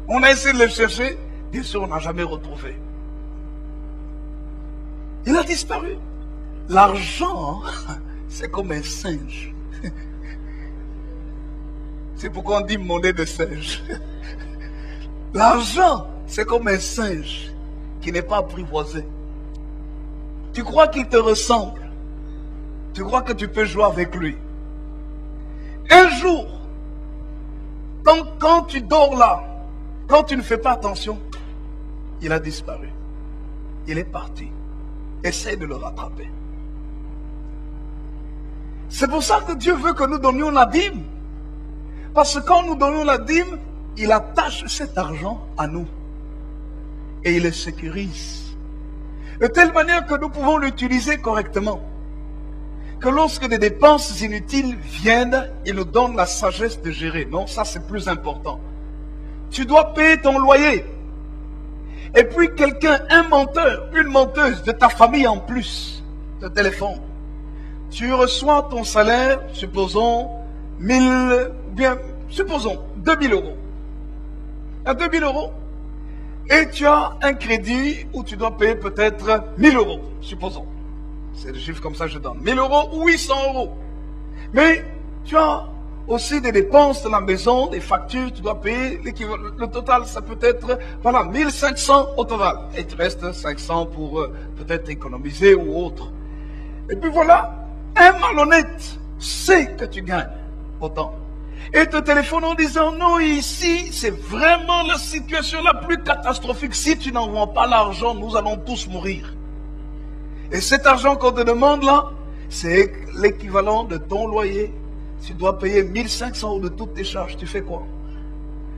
On a essayé de le chercher. Bien sûr, on n'a jamais retrouvé. Il a disparu. L'argent, c'est comme un singe. C'est pourquoi on dit monnaie de singe. L'argent, c'est comme un singe qui n'est pas apprivoisé. Tu crois qu'il te ressemble. Tu crois que tu peux jouer avec lui. Un jour, quand tu dors là, quand tu ne fais pas attention, il a disparu. Il est parti. Essaye de le rattraper. C'est pour ça que Dieu veut que nous donnions la dîme. Parce que quand nous donnons la dîme, il attache cet argent à nous. Et il le sécurise. De telle manière que nous pouvons l'utiliser correctement. Que lorsque des dépenses inutiles viennent, il nous donne la sagesse de gérer. Non, ça c'est plus important. Tu dois payer ton loyer. Et puis quelqu'un, un menteur, une menteuse de ta famille en plus, te téléphone. Tu reçois ton salaire, supposons, 2000 euros. À 2000 euros. Et tu as un crédit où tu dois payer peut-être 1000 euros, supposons. C'est le chiffre comme ça que je donne. 1000 euros ou 800 euros. Mais tu as aussi des dépenses de la maison, des factures, tu dois payer l'équivalent. Le total, ça peut être, voilà, 1500 au total. Et il te reste 500 pour peut-être économiser ou autre. Et puis voilà, un malhonnête sait que tu gagnes autant. Et te téléphone en disant, non, ici, c'est vraiment la situation la plus catastrophique. Si tu n'envoies pas l'argent, nous allons tous mourir. Et cet argent qu'on te demande là, c'est l'équivalent de ton loyer. Tu dois payer 1500 euros de toutes tes charges. Tu fais quoi?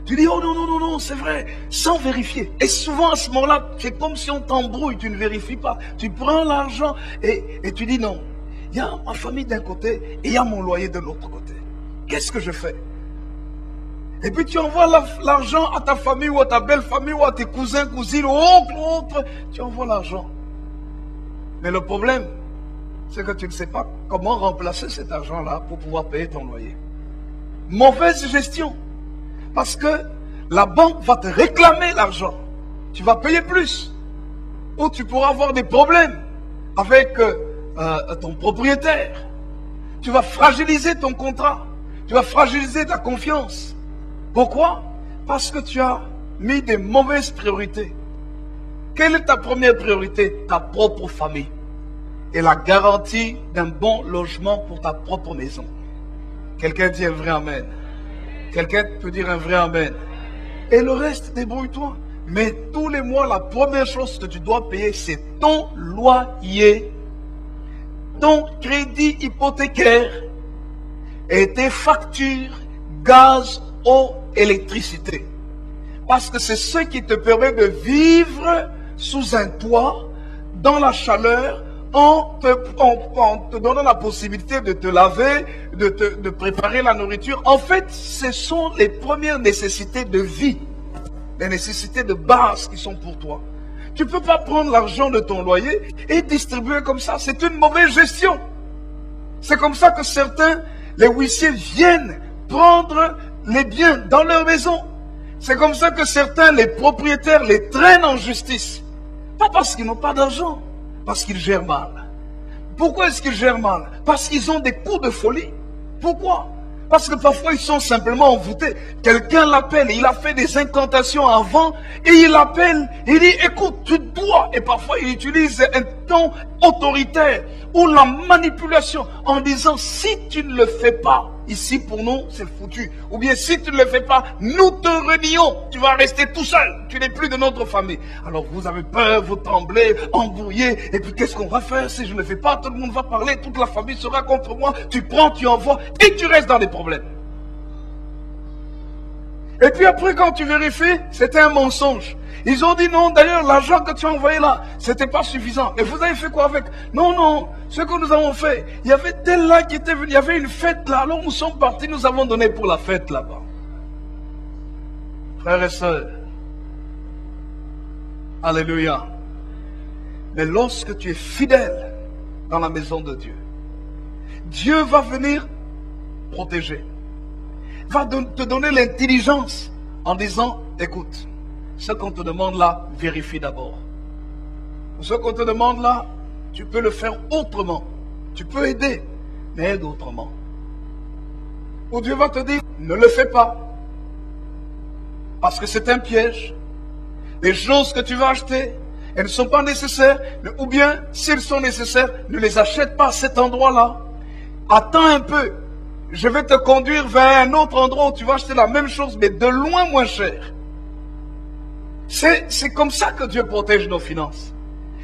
Tu dis, oh non, non, non, non, c'est vrai, sans vérifier. Et souvent à ce moment-là, c'est comme si on t'embrouille, tu ne vérifies pas. Tu prends l'argent et tu dis non. Il y a ma famille d'un côté et il y a mon loyer de l'autre côté. Qu'est-ce que je fais? Et puis tu envoies l'argent à ta famille ou à ta belle famille ou à tes cousins, cousines, ou oncles, autres. Tu envoies l'argent. Mais le problème, c'est que tu ne sais pas comment remplacer cet argent-là pour pouvoir payer ton loyer. Mauvaise gestion. Parce que la banque va te réclamer l'argent. Tu vas payer plus. Ou tu pourras avoir des problèmes avec ton propriétaire. Tu vas fragiliser ton contrat. Tu vas fragiliser ta confiance. Pourquoi? Parce que tu as mis des mauvaises priorités. Quelle est ta première priorité? Ta propre famille. Et la garantie d'un bon logement pour ta propre maison. Quelqu'un dit un vrai amen. Quelqu'un peut dire un vrai amen. Et le reste, débrouille-toi. Mais tous les mois, la première chose que tu dois payer, c'est ton loyer, ton crédit hypothécaire et tes factures, gaz, eau, électricité. Parce que c'est ce qui te permet de vivre sous un toit, dans la chaleur, en te donnant la possibilité de te laver, de préparer la nourriture. En fait, ce sont les premières nécessités de vie, les nécessités de base qui sont pour toi. Tu ne peux pas prendre l'argent de ton loyer et distribuer comme ça. C'est une mauvaise gestion. C'est comme ça que certains, les huissiers, viennent prendre les biens dans leur maison. C'est comme ça que certains, les propriétaires, les traînent en justice. Pas parce qu'ils n'ont pas d'argent, parce qu'ils gèrent mal. Pourquoi est-ce qu'ils gèrent mal? Parce qu'ils ont des coups de folie. Pourquoi? Parce que parfois ils sont simplement envoûtés. Quelqu'un l'appelle, il a fait des incantations avant, et il l'appelle, il dit écoute, tu dois, et parfois il utilise un ton autoritaire, ou la manipulation, en disant si tu ne le fais pas, ici pour nous c'est foutu. Ou bien si tu ne le fais pas, nous te renions, tu vas rester tout seul, tu n'es plus de notre famille. Alors vous avez peur, vous tremblez, embrouillez, et puis qu'est-ce qu'on va faire si je ne le fais pas? Tout le monde va parler, toute la famille sera contre moi. Tu prends, tu envoies, et tu restes dans des problèmes. Et puis après quand tu vérifies, c'était un mensonge. Ils ont dit non, d'ailleurs l'argent que tu as envoyé là, c'était pas suffisant. Et vous avez fait quoi avec? Non, non, ce que nous avons fait, il y avait tel là qui était venu, il y avait une fête là, alors nous sommes partis, nous avons donné pour la fête là-bas. Frères et sœurs, alléluia. Mais lorsque tu es fidèle dans la maison de Dieu, Dieu va venir protéger, va te donner l'intelligence en disant, écoute, ce qu'on te demande là, vérifie d'abord. Ce qu'on te demande là, tu peux le faire autrement. Tu peux aider, mais aide autrement. Ou Dieu va te dire, ne le fais pas. Parce que c'est un piège. Les choses que tu vas acheter, elles ne sont pas nécessaires. Ou bien, si elles sont nécessaires, ne les achète pas à cet endroit-là. Attends un peu. Je vais te conduire vers un autre endroit où tu vas acheter la même chose, mais de loin moins cher. C'est comme ça que Dieu protège nos finances.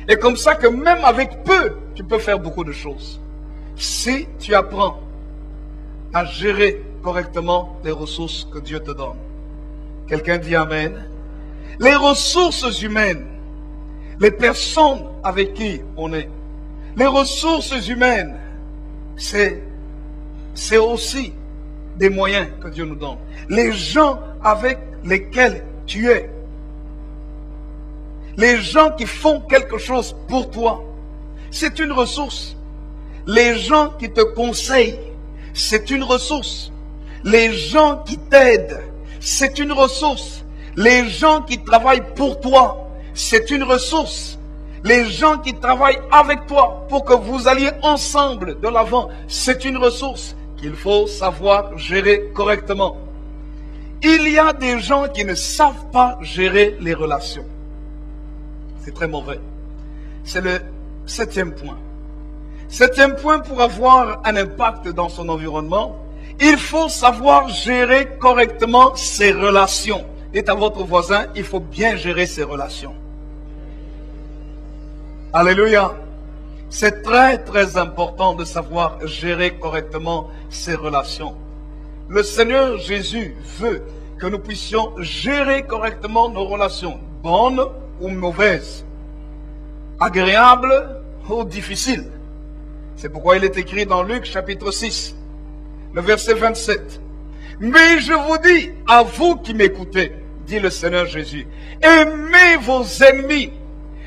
Et comme ça que même avec peu, tu peux faire beaucoup de choses. Si tu apprends à gérer correctement les ressources que Dieu te donne. Quelqu'un dit Amen. Les ressources humaines, les personnes avec qui on est, les ressources humaines, c'est aussi des moyens que Dieu nous donne. Les gens avec lesquels tu es, les gens qui font quelque chose pour toi, c'est une ressource. Les gens qui te conseillent, c'est une ressource. Les gens qui t'aident, c'est une ressource. Les gens qui travaillent pour toi, c'est une ressource. Les gens qui travaillent avec toi pour que vous alliez ensemble de l'avant, c'est une ressource qu'il faut savoir gérer correctement. Il y a des gens qui ne savent pas gérer les relations. C'est très mauvais. C'est le 7e point. 7e point, pour avoir un impact dans son environnement, il faut savoir gérer correctement ses relations. Dites à votre voisin, il faut bien gérer ses relations. Alléluia. C'est très très important de savoir gérer correctement ses relations. Le Seigneur Jésus veut que nous puissions gérer correctement nos relations, bonnes ou mauvaises, agréables ou difficiles. C'est pourquoi il est écrit dans Luc chapitre 6, le verset 27. Mais je vous dis, à vous qui m'écoutez, dit le Seigneur Jésus, aimez vos ennemis,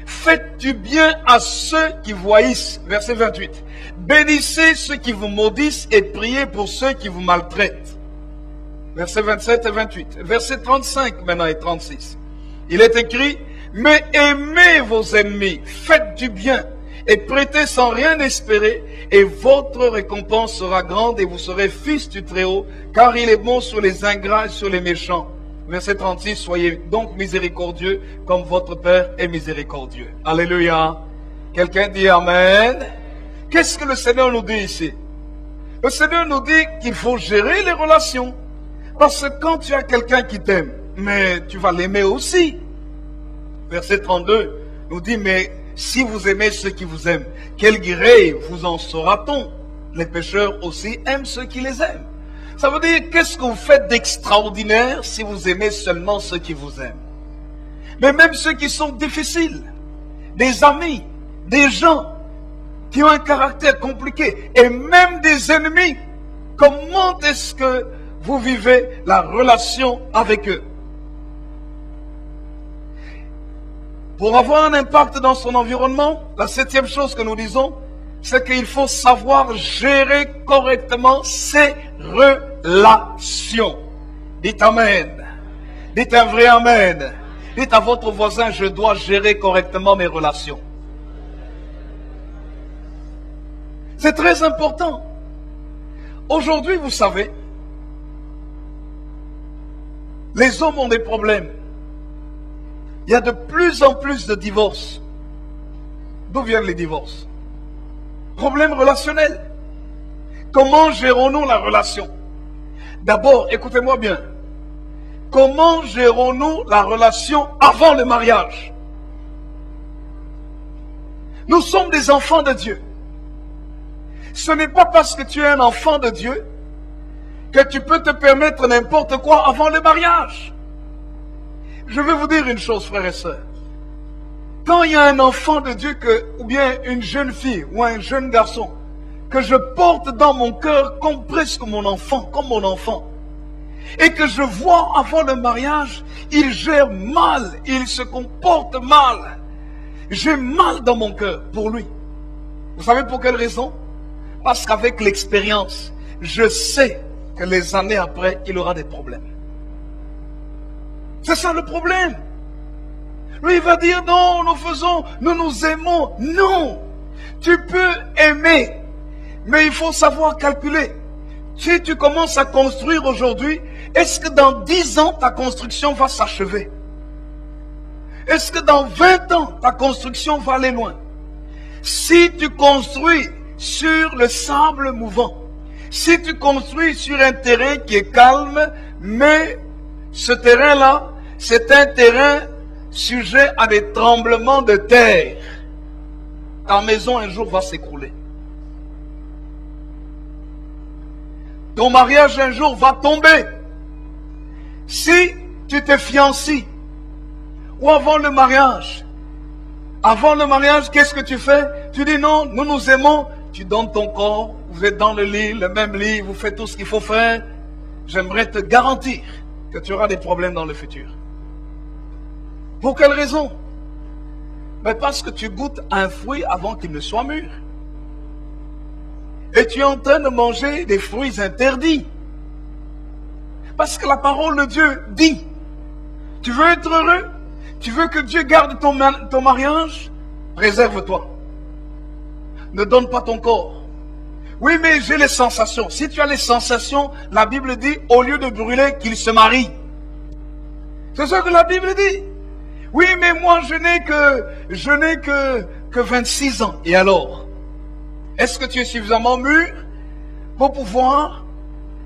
faites du bien à ceux qui vous haïssent. Verset 28. Bénissez ceux qui vous maudissent et priez pour ceux qui vous maltraitent. Versets 27 et 28. Verset 35 maintenant et 36. Il est écrit, mais aimez vos ennemis, faites du bien et prêtez sans rien espérer, et votre récompense sera grande et vous serez fils du Très-Haut, car il est bon sur les ingrats et sur les méchants. Verset 36, soyez donc miséricordieux comme votre Père est miséricordieux. Alléluia. Quelqu'un dit Amen. Qu'est-ce que le Seigneur nous dit ici? Le Seigneur nous dit qu'il faut gérer les relations. Parce que quand tu as quelqu'un qui t'aime, mais tu vas l'aimer aussi. Verset 32 nous dit, mais si vous aimez ceux qui vous aiment, quel gré vous en saura-t-on? Les pécheurs aussi aiment ceux qui les aiment. Ça veut dire, qu'est-ce que vous faites d'extraordinaire si vous aimez seulement ceux qui vous aiment? Mais même ceux qui sont difficiles, des amis, des gens qui ont un caractère compliqué, et même des ennemis, comment est-ce que vous vivez la relation avec eux? Pour avoir un impact dans son environnement, la 7e chose que nous disons, c'est qu'il faut savoir gérer correctement ses relations. Dites Amen. Dites un vrai Amen. Dites à votre voisin, je dois gérer correctement mes relations. C'est très important. Aujourd'hui, vous savez, les hommes ont des problèmes. Il y a de plus en plus de divorces. D'où viennent les divorces? Problèmes relationnels. Comment gérons-nous la relation? D'abord, écoutez-moi bien. Comment gérons-nous la relation avant le mariage? Nous sommes des enfants de Dieu. Ce n'est pas parce que tu es un enfant de Dieu que tu peux te permettre n'importe quoi avant le mariage. Je vais vous dire une chose, frères et sœurs. Quand il y a un enfant de Dieu, ou bien une jeune fille ou un jeune garçon, que je porte dans mon cœur comme presque mon enfant, et que je vois avant le mariage, il gère mal, il se comporte mal. J'ai mal dans mon cœur pour lui. Vous savez pour quelle raison? Parce qu'avec l'expérience, je sais que les années après, il aura des problèmes. C'est ça le problème. Lui, il va dire, non, nous nous aimons. Non, tu peux aimer, mais il faut savoir calculer. Si tu commences à construire aujourd'hui, est-ce que dans 10 ans, ta construction va s'achever? Est-ce que dans 20 ans, ta construction va aller loin? Si tu construis sur le sable mouvant, si tu construis sur un terrain qui est calme, mais ce terrain-là, c'est un terrain sujet à des tremblements de terre, ta maison un jour va s'écrouler. Ton mariage un jour va tomber. Si tu te fiancies, ou avant le mariage, qu'est-ce que tu fais? Tu dis non, nous nous aimons, tu donnes ton corps, vous êtes dans le lit, le même lit, vous faites tout ce qu'il faut faire. J'aimerais te garantir que tu auras des problèmes dans le futur. Pour quelle raison? Mais parce que tu goûtes un fruit avant qu'il ne soit mûr. Et tu es en train de manger des fruits interdits. Parce que la parole de Dieu dit, tu veux être heureux? Tu veux que Dieu garde ton mariage? Réserve-toi. Ne donne pas ton corps. Oui, mais j'ai les sensations. Si tu as les sensations, la Bible dit, au lieu de brûler, qu'il se marie. C'est ça que la Bible dit. Oui, mais moi, je n'ai que 26 ans. Et alors? Est-ce que tu es suffisamment mûr pour pouvoir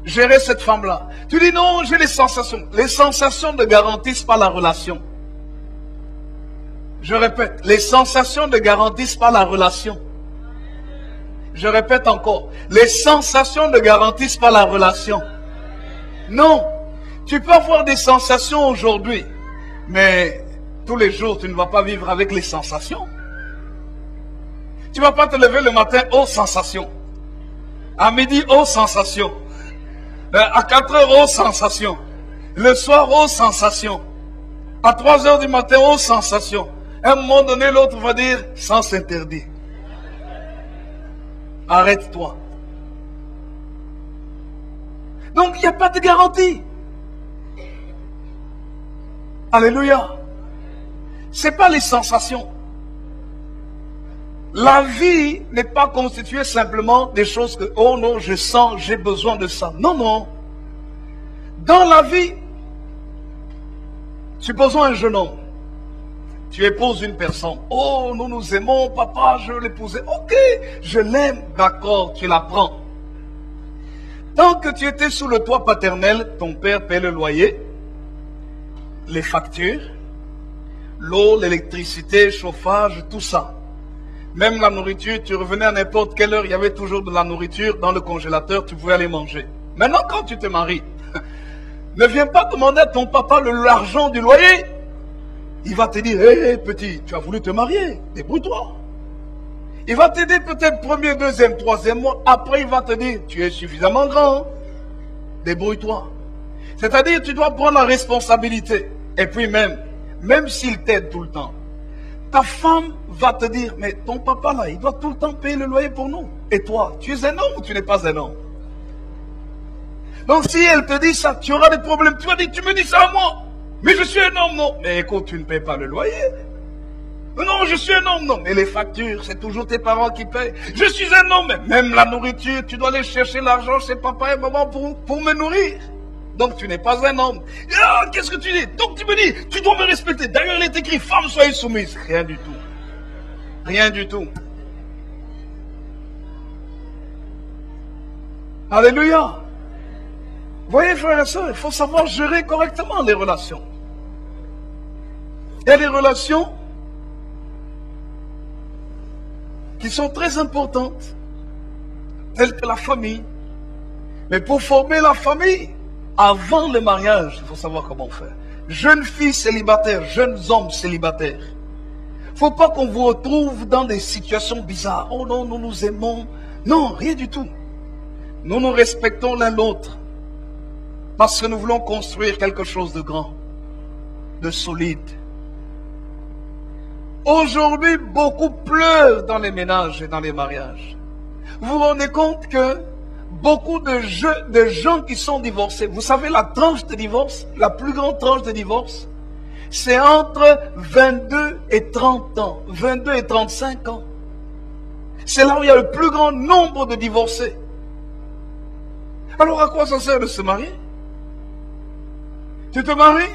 gérer cette femme-là? Tu dis non, j'ai les sensations. Les sensations ne garantissent pas la relation. Je répète, les sensations ne garantissent pas la relation. Je répète encore, les sensations ne garantissent pas la relation. Non, Tu peux avoir des sensations aujourd'hui, mais tous les jours, tu ne vas pas vivre avec les sensations. Tu ne vas pas te lever le matin aux sensations. À midi, aux sensations. À 4 heures, aux sensations. Le soir, aux sensations. À 3 heures du matin, aux sensations. À un moment donné, l'autre va dire, sens interdit. Arrête-toi. Donc, il n'y a pas de garantie. Alléluia. Ce n'est pas les sensations. La vie n'est pas constituée simplement des choses que, oh non, je sens, j'ai besoin de ça. Non, non. Dans la vie, supposons un jeune homme. Tu épouses une personne. Oh, nous nous aimons, papa, je veux l'épouser. Ok, je l'aime, d'accord, tu la prends. Tant que tu étais sous le toit paternel, ton père paie le loyer, les factures, l'eau, l'électricité, le chauffage, tout ça. Même la nourriture, tu revenais à n'importe quelle heure, il y avait toujours de la nourriture dans le congélateur, tu pouvais aller manger. Maintenant, quand tu te maries, ne viens pas demander à ton papa l'argent du loyer. Il va te dire, hé petit, tu as voulu te marier, débrouille-toi. Il va t'aider peut-être premier, deuxième, troisième mois. Après, il va te dire, tu es suffisamment grand, débrouille-toi. C'est-à-dire, tu dois prendre la responsabilité. Et puis même s'il t'aide tout le temps, ta femme va te dire, mais ton papa là, il doit tout le temps payer le loyer pour nous. Et toi, tu es un homme ou tu n'es pas un homme? Donc si elle te dit ça, tu auras des problèmes. Tu vas dire, tu me dis ça à moi. Mais je suis un homme, non. Mais écoute, tu ne payes pas le loyer. Non, je suis un homme, non. Mais les factures, c'est toujours tes parents qui payent. Je suis un homme, même la nourriture, tu dois aller chercher l'argent chez papa et maman pour me nourrir. Donc tu n'es pas un homme. Ah, qu'est-ce que tu dis? Donc tu me dis, tu dois me respecter. D'ailleurs, il est écrit, femme, soyez soumise. Rien du tout. Rien du tout. Alléluia. Voyez, frères et sœurs, il faut savoir gérer correctement les relations. Il y a des relations qui sont très importantes, telles que la famille. Mais pour former la famille, avant le mariage, il faut savoir comment faire. Jeunes filles célibataires, jeunes hommes célibataires. Il ne faut pas qu'on vous retrouve dans des situations bizarres. Oh non, nous nous aimons. Non, rien du tout. Nous nous respectons l'un l'autre. Parce que nous voulons construire quelque chose de grand, de solide. Aujourd'hui, beaucoup pleurent dans les ménages et dans les mariages. Vous vous rendez compte que beaucoup de gens qui sont divorcés, vous savez la tranche de divorce, la plus grande tranche de divorce, c'est entre 22 et 30 ans, 22 et 35 ans. C'est là où il y a le plus grand nombre de divorcés. Alors à quoi ça sert de se marier? Tu te maries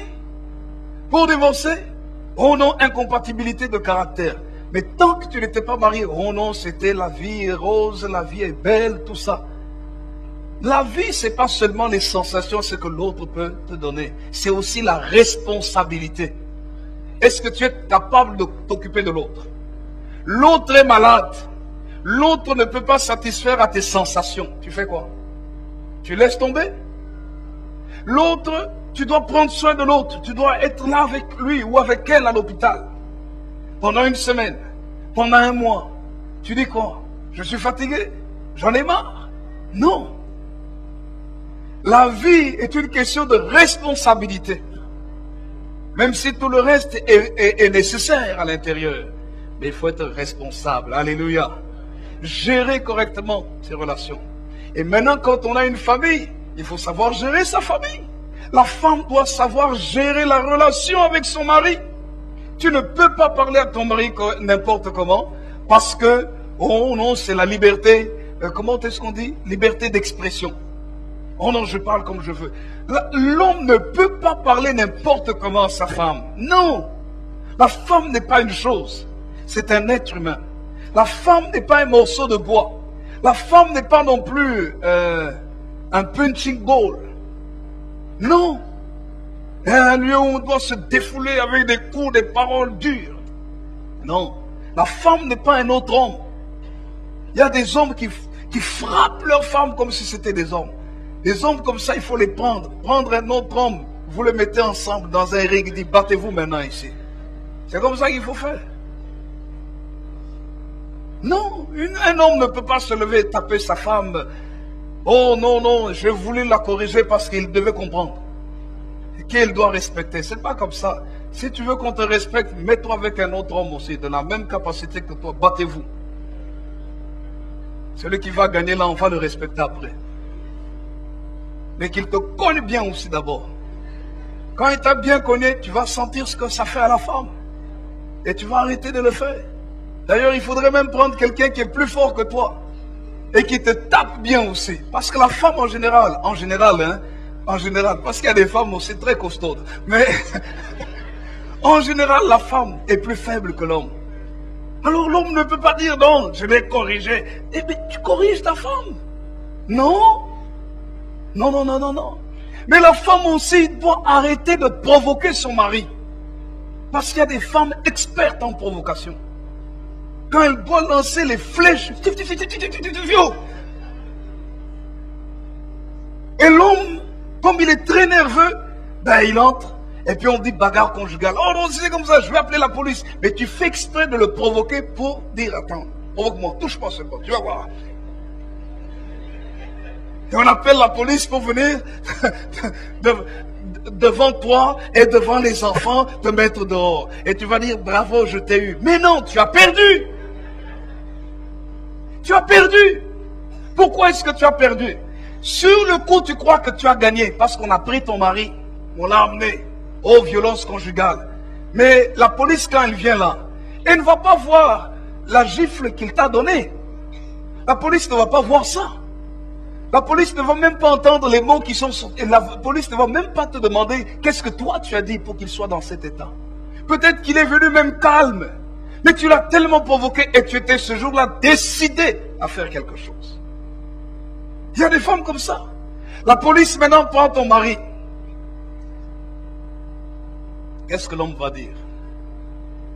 pour divorcer? Oh non, incompatibilité de caractère. Mais tant que tu n'étais pas marié, oh non, c'était la vie est rose, la vie est belle, tout ça. La vie, c'est pas seulement les sensations, ce que l'autre peut te donner. C'est aussi la responsabilité. Est-ce que tu es capable de t'occuper de l'autre? L'autre est malade. L'autre ne peut pas satisfaire à tes sensations. Tu fais quoi? Tu laisses tomber? L'autre, tu dois prendre soin de l'autre. Tu dois être là avec lui ou avec elle à l'hôpital. Pendant une semaine, pendant un mois. Tu dis quoi? Je suis fatigué? J'en ai marre? Non. La vie est une question de responsabilité. Même si tout le reste est nécessaire à l'intérieur. Mais il faut être responsable. Alléluia. Gérer correctement ses relations. Et maintenant, quand on a une famille, il faut savoir gérer sa famille. La femme doit savoir gérer la relation avec son mari. Tu ne peux pas parler à ton mari n'importe comment. Parce que, oh non, c'est la liberté. Comment est-ce qu'on dit? Liberté d'expression. Oh non, je parle comme je veux. L'homme ne peut pas parler n'importe comment à sa femme. Non. La femme n'est pas une chose. C'est un être humain. La femme n'est pas un morceau de bois. La femme n'est pas non plus un punching ball. Non. Un lieu où on doit se défouler avec des coups, des paroles dures. Non. La femme n'est pas un autre homme. Il y a des hommes qui frappent leur femme comme si c'était des hommes. Les hommes comme ça, il faut les prendre. Prendre un autre homme, vous le mettez ensemble dans un ring, il dit, battez-vous maintenant ici. C'est comme ça qu'il faut faire. Non, un homme ne peut pas se lever et taper sa femme. Oh non, non, j'ai voulu la corriger parce qu'il devait comprendre qu'elle doit respecter. C'est pas comme ça. Si tu veux qu'on te respecte, mets-toi avec un autre homme aussi, de la même capacité que toi. Battez-vous. Celui qui va gagner là, on va le respecter après. Mais qu'il te connaisse bien aussi d'abord. Quand il t'a bien connu, tu vas sentir ce que ça fait à la femme. Et tu vas arrêter de le faire. D'ailleurs, il faudrait même prendre quelqu'un qui est plus fort que toi. Et qui te tape bien aussi. Parce que la femme en général, parce qu'il y a des femmes aussi très costaudes. Mais en général, la femme est plus faible que l'homme. Alors l'homme ne peut pas dire non, je vais corriger. Eh bien, tu corriges ta femme. Non. Non, non, non, non, non. Mais la femme aussi doit arrêter de provoquer son mari. Parce qu'il y a des femmes expertes en provocation. Quand elle doit lancer les flèches, et l'homme, comme il est très nerveux, ben il entre, et puis on dit bagarre conjugale. Oh non, c'est comme ça, je vais appeler la police. Mais tu fais exprès de le provoquer pour dire, attends, provoque-moi, touche pas seulement, tu vas voir. Et on appelle la police pour venir devant toi et devant les enfants te mettre dehors. Et tu vas dire, bravo, je t'ai eu. Mais non, tu as perdu. Tu as perdu. Pourquoi est-ce que tu as perdu? Sur le coup, tu crois que tu as gagné parce qu'on a pris ton mari, on l'a amené aux violences conjugales. Mais la police, quand elle vient là, elle ne va pas voir la gifle qu'il t'a donnée. La police ne va pas voir ça. La police ne va même pas entendre les mots qui sont sortis. La police ne va même pas te demander qu'est-ce que toi tu as dit pour qu'il soit dans cet état. Peut-être qu'il est venu même calme. Mais tu l'as tellement provoqué et tu étais ce jour-là décidé à faire quelque chose. Il y a des femmes comme ça. La police maintenant prend ton mari. Qu'est-ce que l'homme va dire?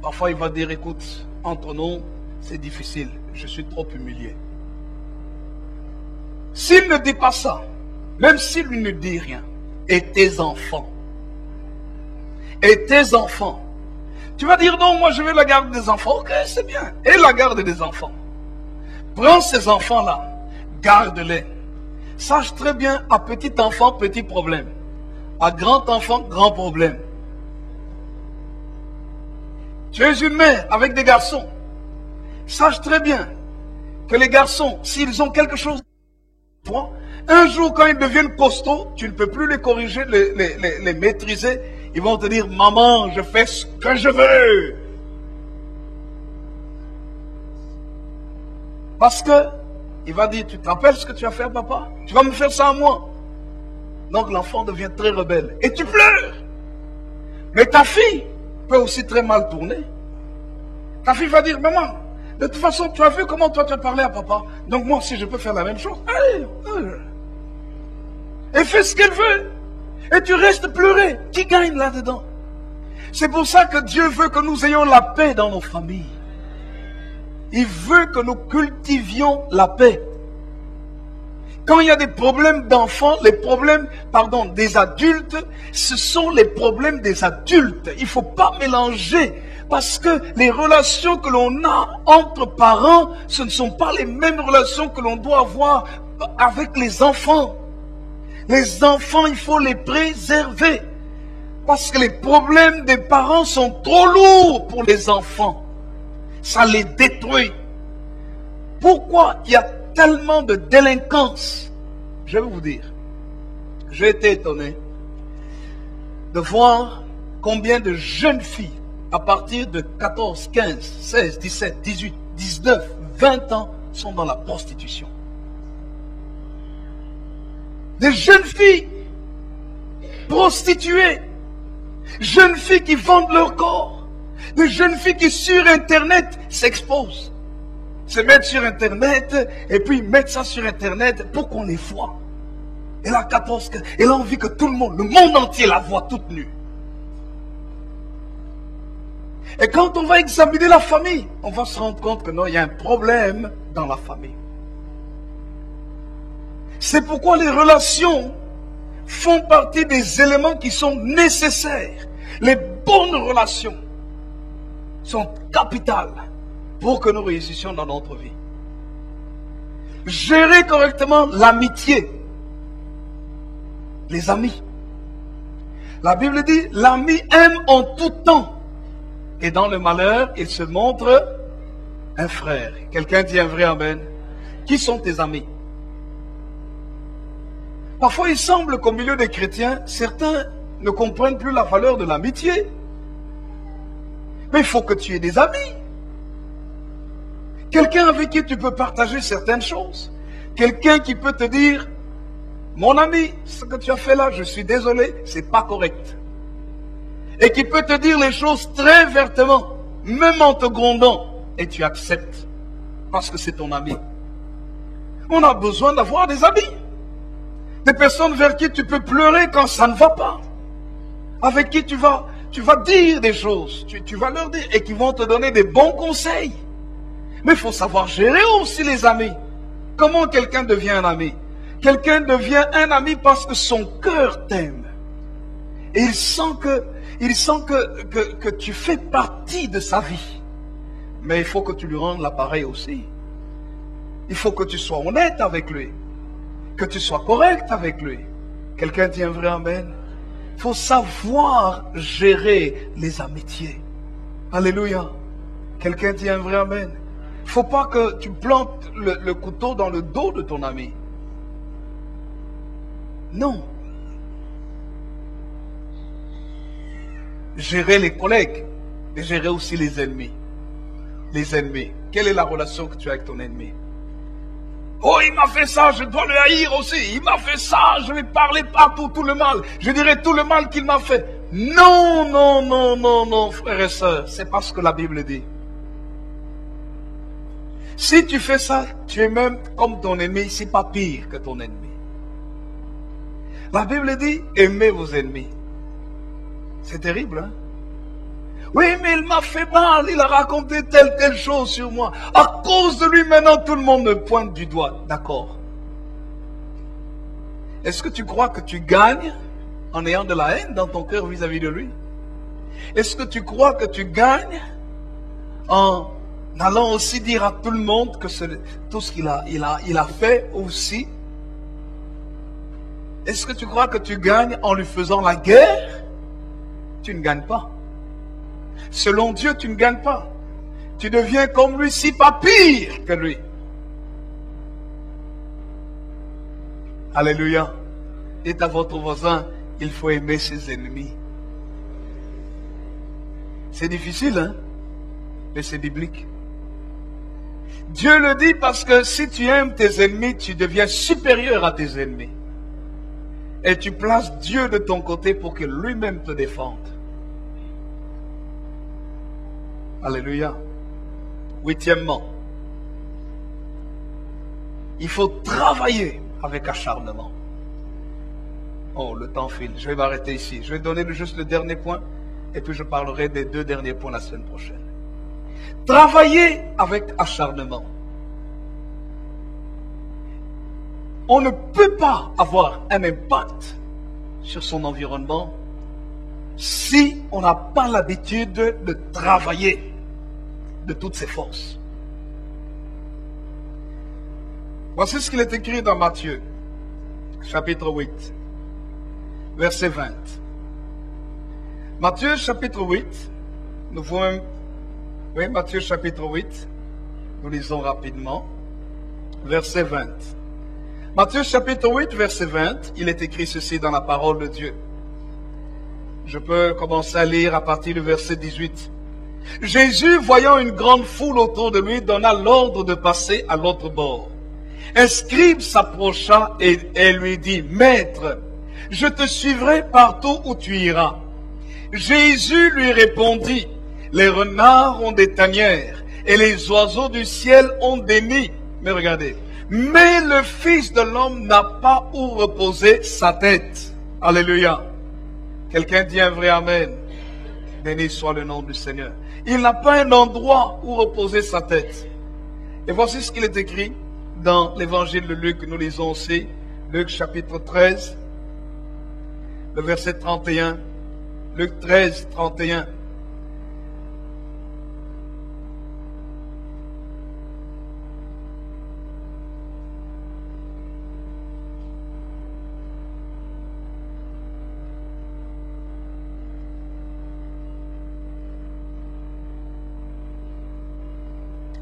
Parfois il va dire, écoute, entre nous, c'est difficile. Je suis trop humilié. S'il ne dit pas ça, même s'il lui ne dit rien, et tes enfants, tu vas dire non, moi je veux la garde des enfants. Ok, c'est bien. Et la garde des enfants. Prends ces enfants-là, garde-les. Sache très bien, à petit enfant, petit problème. À grand enfant, grand problème. Tu es une mère avec des garçons. Sache très bien que les garçons, s'ils ont quelque chose, toi, un jour quand ils deviennent costauds, tu ne peux plus les corriger, les maîtriser. Ils vont te dire, maman, je fais ce que je veux. Parce que, il va dire, tu te rappelles ce que tu as fait à papa? Tu vas me faire ça à moi. Donc l'enfant devient très rebelle. Et tu pleures. Mais ta fille peut aussi très mal tourner. Ta fille va dire, maman, de toute façon, tu as vu comment toi tu as parlé à papa. Donc moi aussi, je peux faire la même chose. Allez, allez. Et fais ce qu'elle veut. Et tu restes pleurer. Qui gagne là-dedans? C'est pour ça que Dieu veut que nous ayons la paix dans nos familles. Il veut que nous cultivions la paix. Quand il y a des problèmes d'enfants, les problèmes, des adultes, ce sont les problèmes des adultes. Il ne faut pas mélanger. Parce que les relations que l'on a entre parents, ce ne sont pas les mêmes relations que l'on doit avoir avec les enfants. Les enfants, il faut les préserver. Parce que les problèmes des parents sont trop lourds pour les enfants. Ça les détruit. Pourquoi il y a tellement de délinquance? Je vais vous dire. J'ai été étonné de voir combien de jeunes filles, à partir de 14, 15, 16, 17, 18, 19, 20 ans, sont dans la prostitution. Des jeunes filles prostituées, jeunes filles qui vendent leur corps, des jeunes filles qui sur Internet s'exposent, se mettent sur Internet et puis mettent ça sur Internet pour qu'on les voit. Elle a 14, elle a envie que tout le monde entier la voit toute nue. Et quand on va examiner la famille, on va se rendre compte que non, il y a un problème dans la famille. C'est pourquoi les relations font partie des éléments qui sont nécessaires. Les bonnes relations sont capitales pour que nous réussissions dans notre vie. Gérer correctement l'amitié. Les amis. La Bible dit, l'ami aime en tout temps. Et dans le malheur, il se montre un frère. Quelqu'un dit un vrai amen. Qui sont tes amis? Parfois, il semble qu'au milieu des chrétiens, certains ne comprennent plus la valeur de l'amitié. Mais il faut que tu aies des amis. Quelqu'un avec qui tu peux partager certaines choses. Quelqu'un qui peut te dire, mon ami, ce que tu as fait là, je suis désolé, c'est pas correct. Et qui peut te dire les choses très vertement, même en te grondant, et tu acceptes, parce que c'est ton ami. On a besoin d'avoir des amis. Des personnes vers qui tu peux pleurer quand ça ne va pas. Avec qui tu vas dire des choses, tu vas leur dire, et qui vont te donner des bons conseils. Mais il faut savoir gérer aussi les amis. Comment quelqu'un devient un ami? Quelqu'un devient un ami parce que son cœur t'aime. Et il sent que tu fais partie de sa vie. Mais il faut que tu lui rendes l'appareil aussi. Il faut que tu sois honnête avec lui. Que tu sois correct avec lui. Quelqu'un dit un vrai amen. Il faut savoir gérer les amitiés. Alléluia. Quelqu'un dit un vrai amen. Il ne faut pas que tu plantes le couteau dans le dos de ton ami. Non. Gérer les collègues et gérer aussi les ennemis. Les ennemis. Quelle est la relation que tu as avec ton ennemi? Oh, il m'a fait ça, je dois le haïr aussi. Il m'a fait ça, je vais parler partout tout le mal. Je dirai tout le mal qu'il m'a fait. Non, non, non, non, non, frères et sœurs. C'est pas ce que la Bible dit. Si tu fais ça, tu es même comme ton ennemi, si pas pire que ton ennemi. La Bible dit, aimez vos ennemis. C'est terrible, hein? Oui, mais il m'a fait mal, il a raconté telle chose sur moi. À cause de lui, maintenant, tout le monde me pointe du doigt. D'accord. Est-ce que tu crois que tu gagnes en ayant de la haine dans ton cœur vis-à-vis de lui? Est-ce que tu crois que tu gagnes en allant aussi dire à tout le monde que tout ce qu'il a fait aussi? Est-ce que tu crois que tu gagnes en lui faisant la guerre? Tu ne gagnes pas. Selon Dieu, tu ne gagnes pas. Tu deviens comme lui, si pas pire que lui. Alléluia. Dites à votre voisin, il faut aimer ses ennemis. C'est difficile, hein? Mais c'est biblique. Dieu le dit parce que si tu aimes tes ennemis, tu deviens supérieur à tes ennemis. Et tu places Dieu de ton côté pour que lui-même te défende. Alléluia. Huitièmement, il faut travailler avec acharnement. Oh, le temps file. Je vais m'arrêter ici. Je vais donner juste le dernier point et puis je parlerai des 2 derniers points la semaine prochaine. Travailler avec acharnement. On ne peut pas avoir un impact sur son environnement si on n'a pas l'habitude de travailler de toutes ses forces. Voici ce qu'il est écrit dans Matthieu, chapitre 8, verset 20. Matthieu, chapitre 8, nous voyons, oui, Matthieu, chapitre 8, nous lisons rapidement, verset 20. Matthieu, chapitre 8, verset 20, il est écrit ceci dans la parole de Dieu. Je peux commencer à lire à partir du verset 18. Jésus, voyant une grande foule autour de lui, donna l'ordre de passer à l'autre bord. Un scribe s'approcha et lui dit, « Maître, je te suivrai partout où tu iras. » Jésus lui répondit, « Les renards ont des tanières et les oiseaux du ciel ont des nids. » Mais regardez, « Mais le Fils de l'homme n'a pas où reposer sa tête. » Alléluia. Quelqu'un dit un vrai amen. Béni soit le nom du Seigneur. Il n'a pas un endroit où reposer sa tête. Et voici ce qu'il est écrit dans l'évangile de Luc, nous lisons aussi Luc chapitre 13, le verset 31. Luc 13, 31.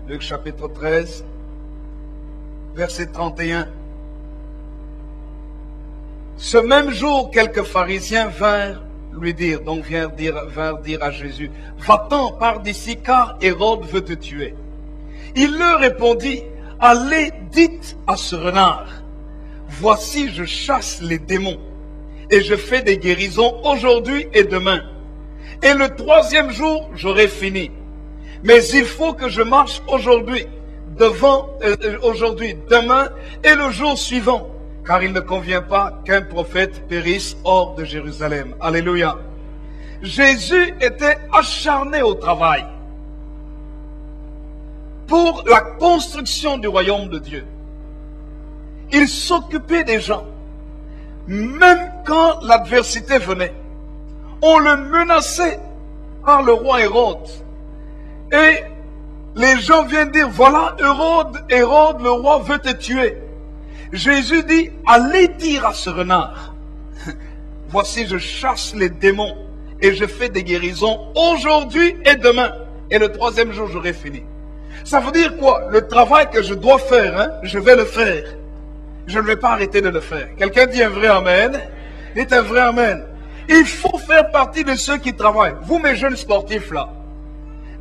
Luc chapitre 13, verset 31. Ce même jour, quelques pharisiens vinrent lui dire, vinrent dire à Jésus, va-t'en, pars d'ici, car Hérode veut te tuer. Il leur répondit, allez, dites à ce renard, voici je chasse les démons, et je fais des guérisons aujourd'hui et demain. Et le troisième jour, j'aurai fini. Mais il faut que je marche aujourd'hui, demain et le jour suivant, car il ne convient pas qu'un prophète périsse hors de Jérusalem. Alléluia. Jésus était acharné au travail pour la construction du royaume de Dieu. Il s'occupait des gens. Même quand l'adversité venait, on le menaçait par le roi Hérode. Et les gens viennent dire, voilà, Hérode, le roi veut te tuer. Jésus dit, allez dire à ce renard, voici je chasse les démons et je fais des guérisons aujourd'hui et demain. Et le troisième jour, j'aurai fini. Ça veut dire quoi? Le travail que je dois faire, je vais le faire. Je ne vais pas arrêter de le faire. Quelqu'un dit un vrai amen? Dites un vrai amen. Il faut faire partie de ceux qui travaillent. Vous, mes jeunes sportifs là,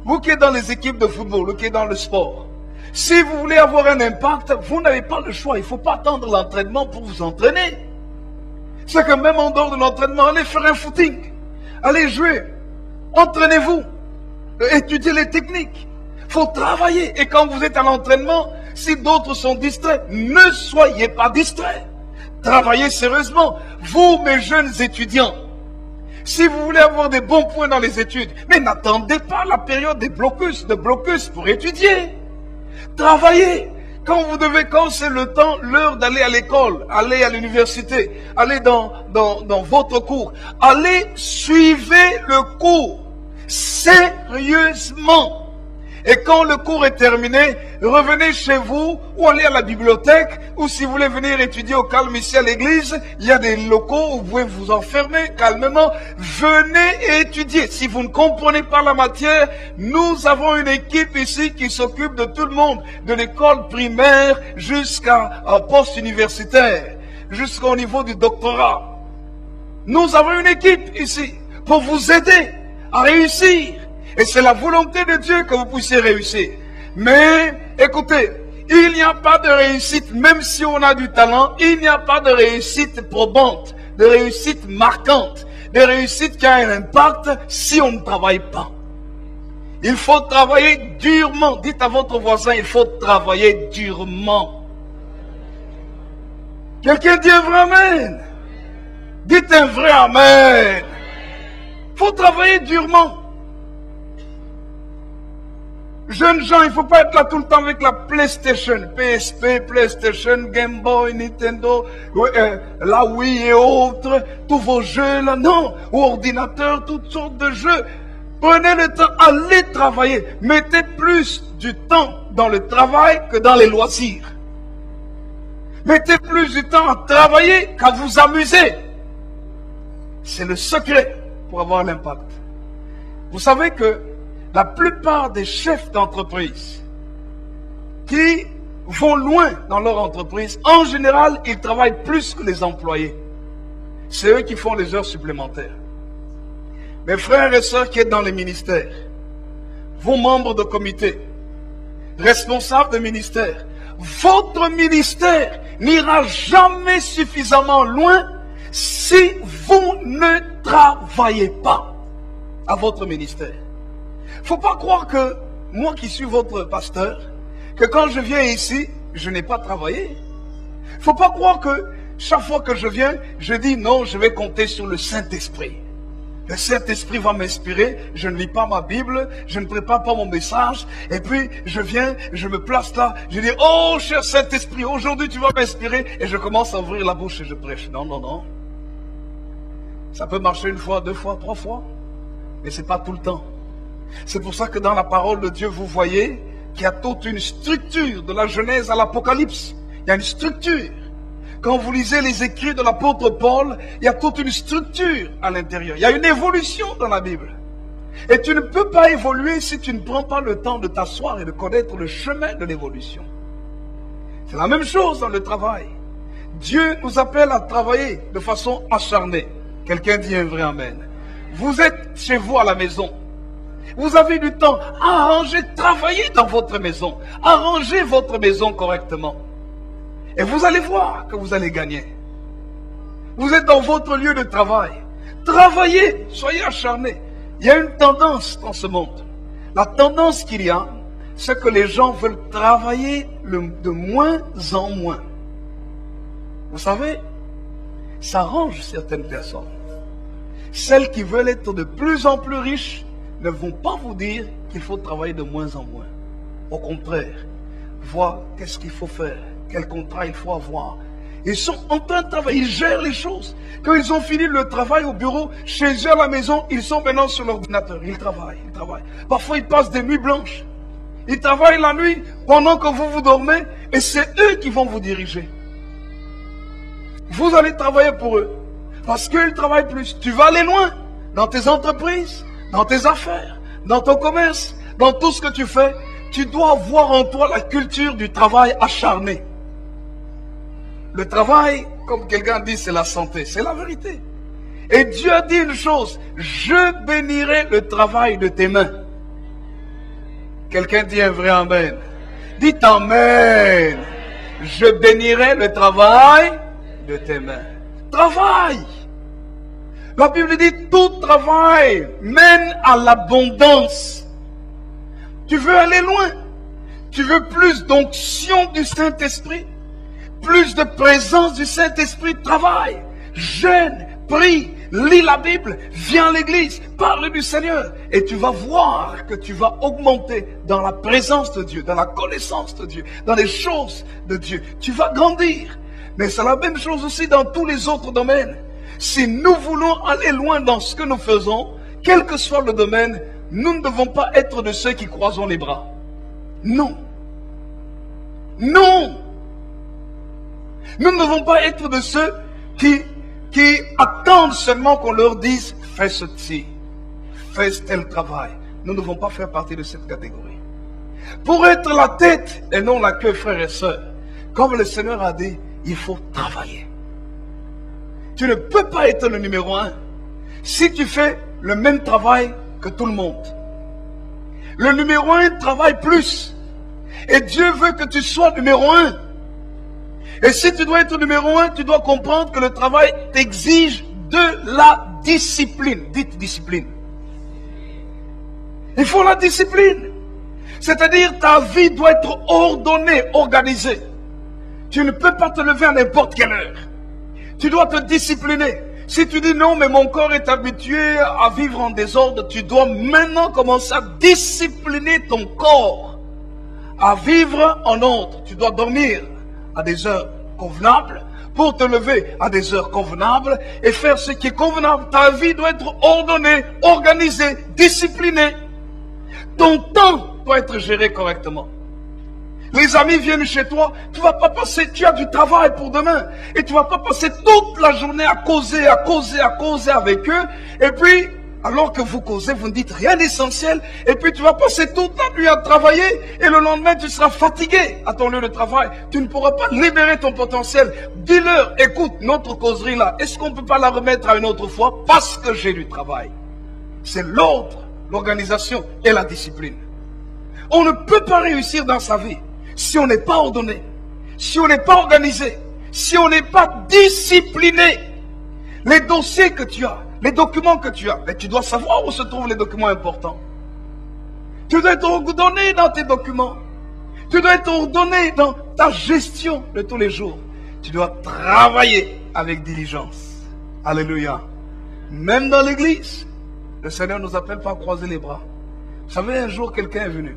vous qui êtes dans les équipes de football, vous qui êtes dans le sport, si vous voulez avoir un impact, vous n'avez pas le choix. Il ne faut pas attendre l'entraînement pour vous entraîner. C'est que même en dehors de l'entraînement, allez faire un footing. Allez jouer. Entraînez-vous. Étudiez les techniques. Il faut travailler. Et quand vous êtes à l'entraînement, si d'autres sont distraits, ne soyez pas distraits. Travaillez sérieusement. Vous, mes jeunes étudiants, si vous voulez avoir des bons points dans les études, mais n'attendez pas la période de blocus pour étudier. Travaillez. Quand c'est le temps, l'heure d'aller à l'école, aller à l'université, aller dans votre cours, allez, suivez le cours sérieusement. Et quand le cours est terminé, revenez chez vous ou allez à la bibliothèque, ou si vous voulez venir étudier au calme ici à l'église, il y a des locaux où vous pouvez vous enfermer calmement. Venez étudier. Si vous ne comprenez pas la matière, nous avons une équipe ici qui s'occupe de tout le monde, de l'école primaire jusqu'à post-universitaire, jusqu'au niveau du doctorat. Nous avons une équipe ici pour vous aider à réussir. Et c'est la volonté de Dieu que vous puissiez réussir. Mais, écoutez, il n'y a pas de réussite, même si on a du talent, il n'y a pas de réussite probante, de réussite marquante, de réussite qui a un impact si on ne travaille pas. Il faut travailler durement. Dites à votre voisin, il faut travailler durement. Quelqu'un dit un vrai amen. Dites un vrai amen. Il faut travailler durement. Jeunes gens, il ne faut pas être là tout le temps avec la PlayStation, PSP, PlayStation, Game Boy, Nintendo, la Wii et autres, tous vos jeux là, non, ou ordinateur, toutes sortes de jeux. Prenez le temps, allez travailler. Mettez plus du temps dans le travail que dans les loisirs. Mettez plus du temps à travailler qu'à vous amuser. C'est le secret pour avoir l'impact. Vous savez que la plupart des chefs d'entreprise qui vont loin dans leur entreprise, en général, ils travaillent plus que les employés. C'est eux qui font les heures supplémentaires. Mes frères et sœurs qui êtes dans les ministères, vos membres de comité, responsables de ministère, votre ministère n'ira jamais suffisamment loin si vous ne travaillez pas à votre ministère. Il ne faut pas croire que moi qui suis votre pasteur, que quand je viens ici, je n'ai pas travaillé. Il ne faut pas croire que chaque fois que je viens, je dis non, je vais compter sur le Saint-Esprit. Le Saint-Esprit va m'inspirer, je ne lis pas ma Bible, je ne prépare pas mon message, et puis je viens, je me place là, je dis, oh cher Saint-Esprit, aujourd'hui tu vas m'inspirer, et je commence à ouvrir la bouche et je prêche. Non, non, non. Ça peut marcher une fois, deux fois, trois fois, mais ce n'est pas tout le temps. C'est pour ça que dans la parole de Dieu, vous voyez qu'il y a toute une structure de la Genèse à l'Apocalypse. Il y a une structure. Quand vous lisez les écrits de l'apôtre Paul, il y a toute une structure à l'intérieur. Il y a une évolution dans la Bible. Et tu ne peux pas évoluer si tu ne prends pas le temps de t'asseoir et de connaître le chemin de l'évolution. C'est la même chose dans le travail. Dieu nous appelle à travailler de façon acharnée. Quelqu'un dit un vrai amen. Vous êtes chez vous à la maison. Vous avez du temps. Arrangez, travaillez dans votre maison. Arrangez votre maison correctement. Et vous allez voir que vous allez gagner. Vous êtes dans votre lieu de travail. Travaillez, soyez acharnés. Il y a une tendance dans ce monde. La tendance qu'il y a, c'est que les gens veulent travailler de moins en moins. Vous savez, ça arrange certaines personnes. Celles qui veulent être de plus en plus riches ne vont pas vous dire qu'il faut travailler de moins en moins. Au contraire, voir qu'est-ce qu'il faut faire. Quel contrat il faut avoir. Ils sont en train de travailler, ils gèrent les choses. Quand ils ont fini le travail au bureau, chez eux à la maison, ils sont maintenant sur l'ordinateur. Ils travaillent, ils travaillent. Parfois, ils passent des nuits blanches. Ils travaillent la nuit pendant que vous dormez et c'est eux qui vont vous diriger. Vous allez travailler pour eux parce qu'ils travaillent plus. Tu vas aller loin dans tes entreprises, dans tes affaires, dans ton commerce, dans tout ce que tu fais. Tu dois avoir en toi la culture du travail acharné. Le travail, comme quelqu'un dit, c'est la santé. C'est la vérité. Et Dieu a dit une chose. Je bénirai le travail de tes mains. Quelqu'un dit un vrai amen. Dites amen. Je bénirai le travail de tes mains. Travail. La Bible dit tout travail mène à l'abondance. Tu veux aller loin. Tu veux plus d'onction du Saint-Esprit. Plus de présence du Saint-Esprit, travaille, jeûne, prie, lis la Bible, viens à l'église, parle du Seigneur. Et tu vas voir que tu vas augmenter dans la présence de Dieu, dans la connaissance de Dieu, dans les choses de Dieu. Tu vas grandir. Mais c'est la même chose aussi dans tous les autres domaines. Si nous voulons aller loin dans ce que nous faisons, quel que soit le domaine, nous ne devons pas être de ceux qui croisons les bras. Non. Non. Nous ne devons pas être de ceux qui attendent seulement qu'on leur dise « fais ceci, fais tel travail ». Nous ne devons pas faire partie de cette catégorie. Pour être la tête et non la queue, frères et sœurs, comme le Seigneur a dit, il faut travailler. Tu ne peux pas être le numéro 1 si tu fais le même travail que tout le monde. Le numéro 1 travaille plus. Et Dieu veut que tu sois numéro 1. Et si tu dois être numéro 1, tu dois comprendre que le travail t'exige de la discipline. Dites discipline. Il faut la discipline. C'est-à-dire ta vie doit être ordonnée, organisée. Tu ne peux pas te lever à n'importe quelle heure. Tu dois te discipliner. Si tu dis non, mais mon corps est habitué à vivre en désordre, tu dois maintenant commencer à discipliner ton corps à vivre en ordre. Tu dois dormir à des heures convenables, pour te lever à des heures convenables et faire ce qui est convenable. Ta vie doit être ordonnée, organisée, disciplinée. Ton temps doit être géré correctement. Les amis viennent chez toi, tu vas pas passer, tu as du travail pour demain et tu vas pas passer toute la journée à causer avec eux et puis alors que vous causez, vous ne dites rien d'essentiel, et puis tu vas passer toute la nuit à travailler, et le lendemain tu seras fatigué à ton lieu de travail. Tu ne pourras pas libérer ton potentiel. Dis-leur, écoute, notre causerie là, est-ce qu'on ne peut pas la remettre à une autre fois parce que j'ai du travail? C'est l'ordre, l'organisation et la discipline. On ne peut pas réussir dans sa vie si on n'est pas ordonné, si on n'est pas organisé, si on n'est pas discipliné. Les dossiers que tu as, les documents que tu as, mais tu dois savoir où se trouvent les documents importants. Tu dois être ordonné dans tes documents. Tu dois être ordonné dans ta gestion de tous les jours. Tu dois travailler avec diligence. Alléluia. Même dans l'église, Le Seigneur ne nous appelle pas à croiser les bras. Vous savez, un jour, quelqu'un est venu.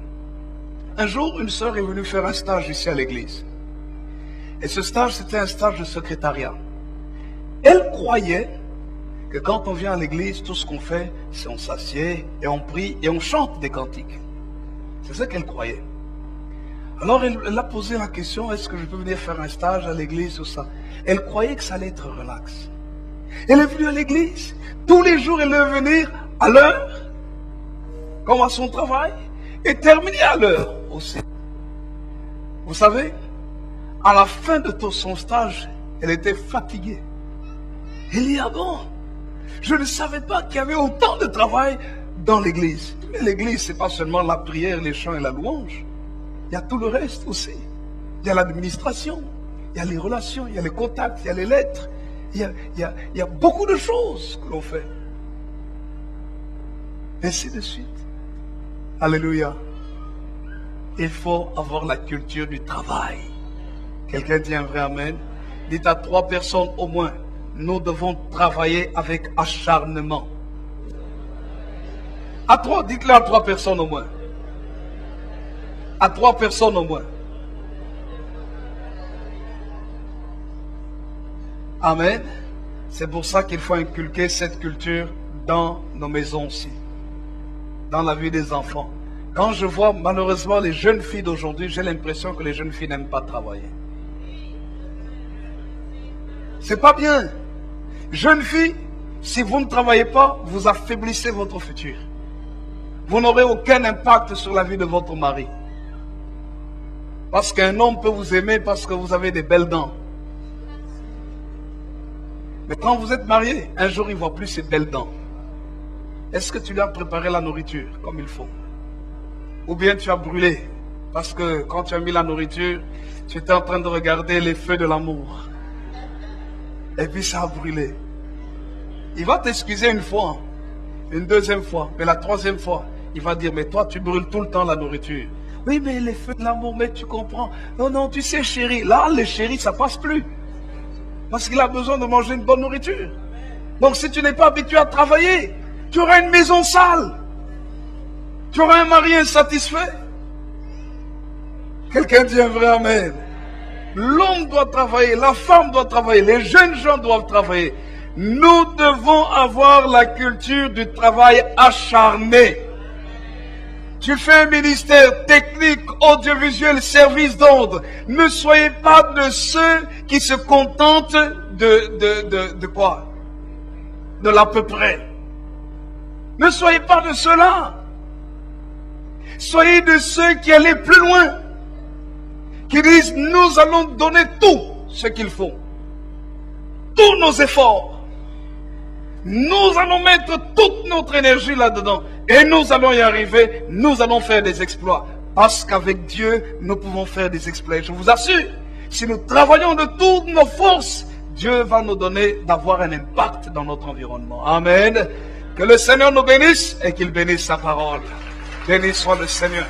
Un jour, une sœur est venue faire un stage ici à l'église. Et ce stage, c'était un stage de secrétariat. Elle croyait que quand on vient à l'église, tout ce qu'on fait, c'est on s'assied et on prie et on chante des cantiques. C'est ce qu'elle croyait. Alors elle a posé la question, est-ce que je peux venir faire un stage à l'église ou ça? Elle croyait que ça allait être relax. Elle est venue à l'église. Tous les jours, elle devait venir à l'heure, comme à son travail, et terminer à l'heure aussi. Vous savez, à la fin de tout son stage, elle était fatiguée. Elle dit, ah bon, je ne savais pas qu'il y avait autant de travail dans l'église. Mais l'église, ce n'est pas seulement la prière, les chants et la louange. Il y a tout le reste aussi. Il y a l'administration, il y a les relations, il y a les contacts, il y a les lettres. Il y a beaucoup de choses que l'on fait. Ainsi de suite. Alléluia. Il faut avoir la culture du travail. Quelqu'un dit un vrai amen. Dites à 3 personnes au moins, nous devons travailler avec acharnement. À 3, dites-le à 3 personnes au moins. À 3 personnes au moins. Amen. C'est pour ça qu'il faut inculquer cette culture dans nos maisons aussi. Dans la vie des enfants. Quand je vois malheureusement les jeunes filles d'aujourd'hui, j'ai l'impression que les jeunes filles n'aiment pas travailler. C'est pas bien. Jeunes filles, si vous ne travaillez pas, vous affaiblissez votre futur. Vous n'aurez aucun impact sur la vie de votre mari. Parce qu'un homme peut vous aimer parce que vous avez des belles dents. Mais quand vous êtes marié, un jour il ne voit plus ses belles dents. Est-ce que tu lui as préparé la nourriture comme il faut? Ou bien tu as brûlé? Parce que quand tu as mis la nourriture, tu étais en train de regarder les feux de l'amour. Et puis ça a brûlé. Il va t'excuser une fois, une deuxième fois, mais la troisième fois, il va dire, mais toi tu brûles tout le temps la nourriture. Oui, mais les feux de l'amour, mais tu comprends. Non, non, tu sais chérie, là les chéris ça passe plus. Parce qu'il a besoin de manger une bonne nourriture. Donc si tu n'es pas habitué à travailler, tu auras une maison sale. Tu auras un mari insatisfait. Quelqu'un dit un vrai amen. L'homme doit travailler, la femme doit travailler, les jeunes gens doivent travailler. Nous devons avoir la culture du travail acharné. Tu fais un ministère technique, audiovisuel, service d'ordre. Ne soyez pas de ceux qui se contentent de quoi? De l'à peu près. Ne soyez pas de ceux-là. Soyez de ceux qui allaient plus loin. Qui disent, nous allons donner tout ce qu'il faut. Tous nos efforts. Nous allons mettre toute notre énergie là-dedans. Et nous allons y arriver. Nous allons faire des exploits. Parce qu'avec Dieu, nous pouvons faire des exploits. Je vous assure, si nous travaillons de toutes nos forces, Dieu va nous donner d'avoir un impact dans notre environnement. Amen. Que le Seigneur nous bénisse et qu'il bénisse sa parole. Béni soit le Seigneur.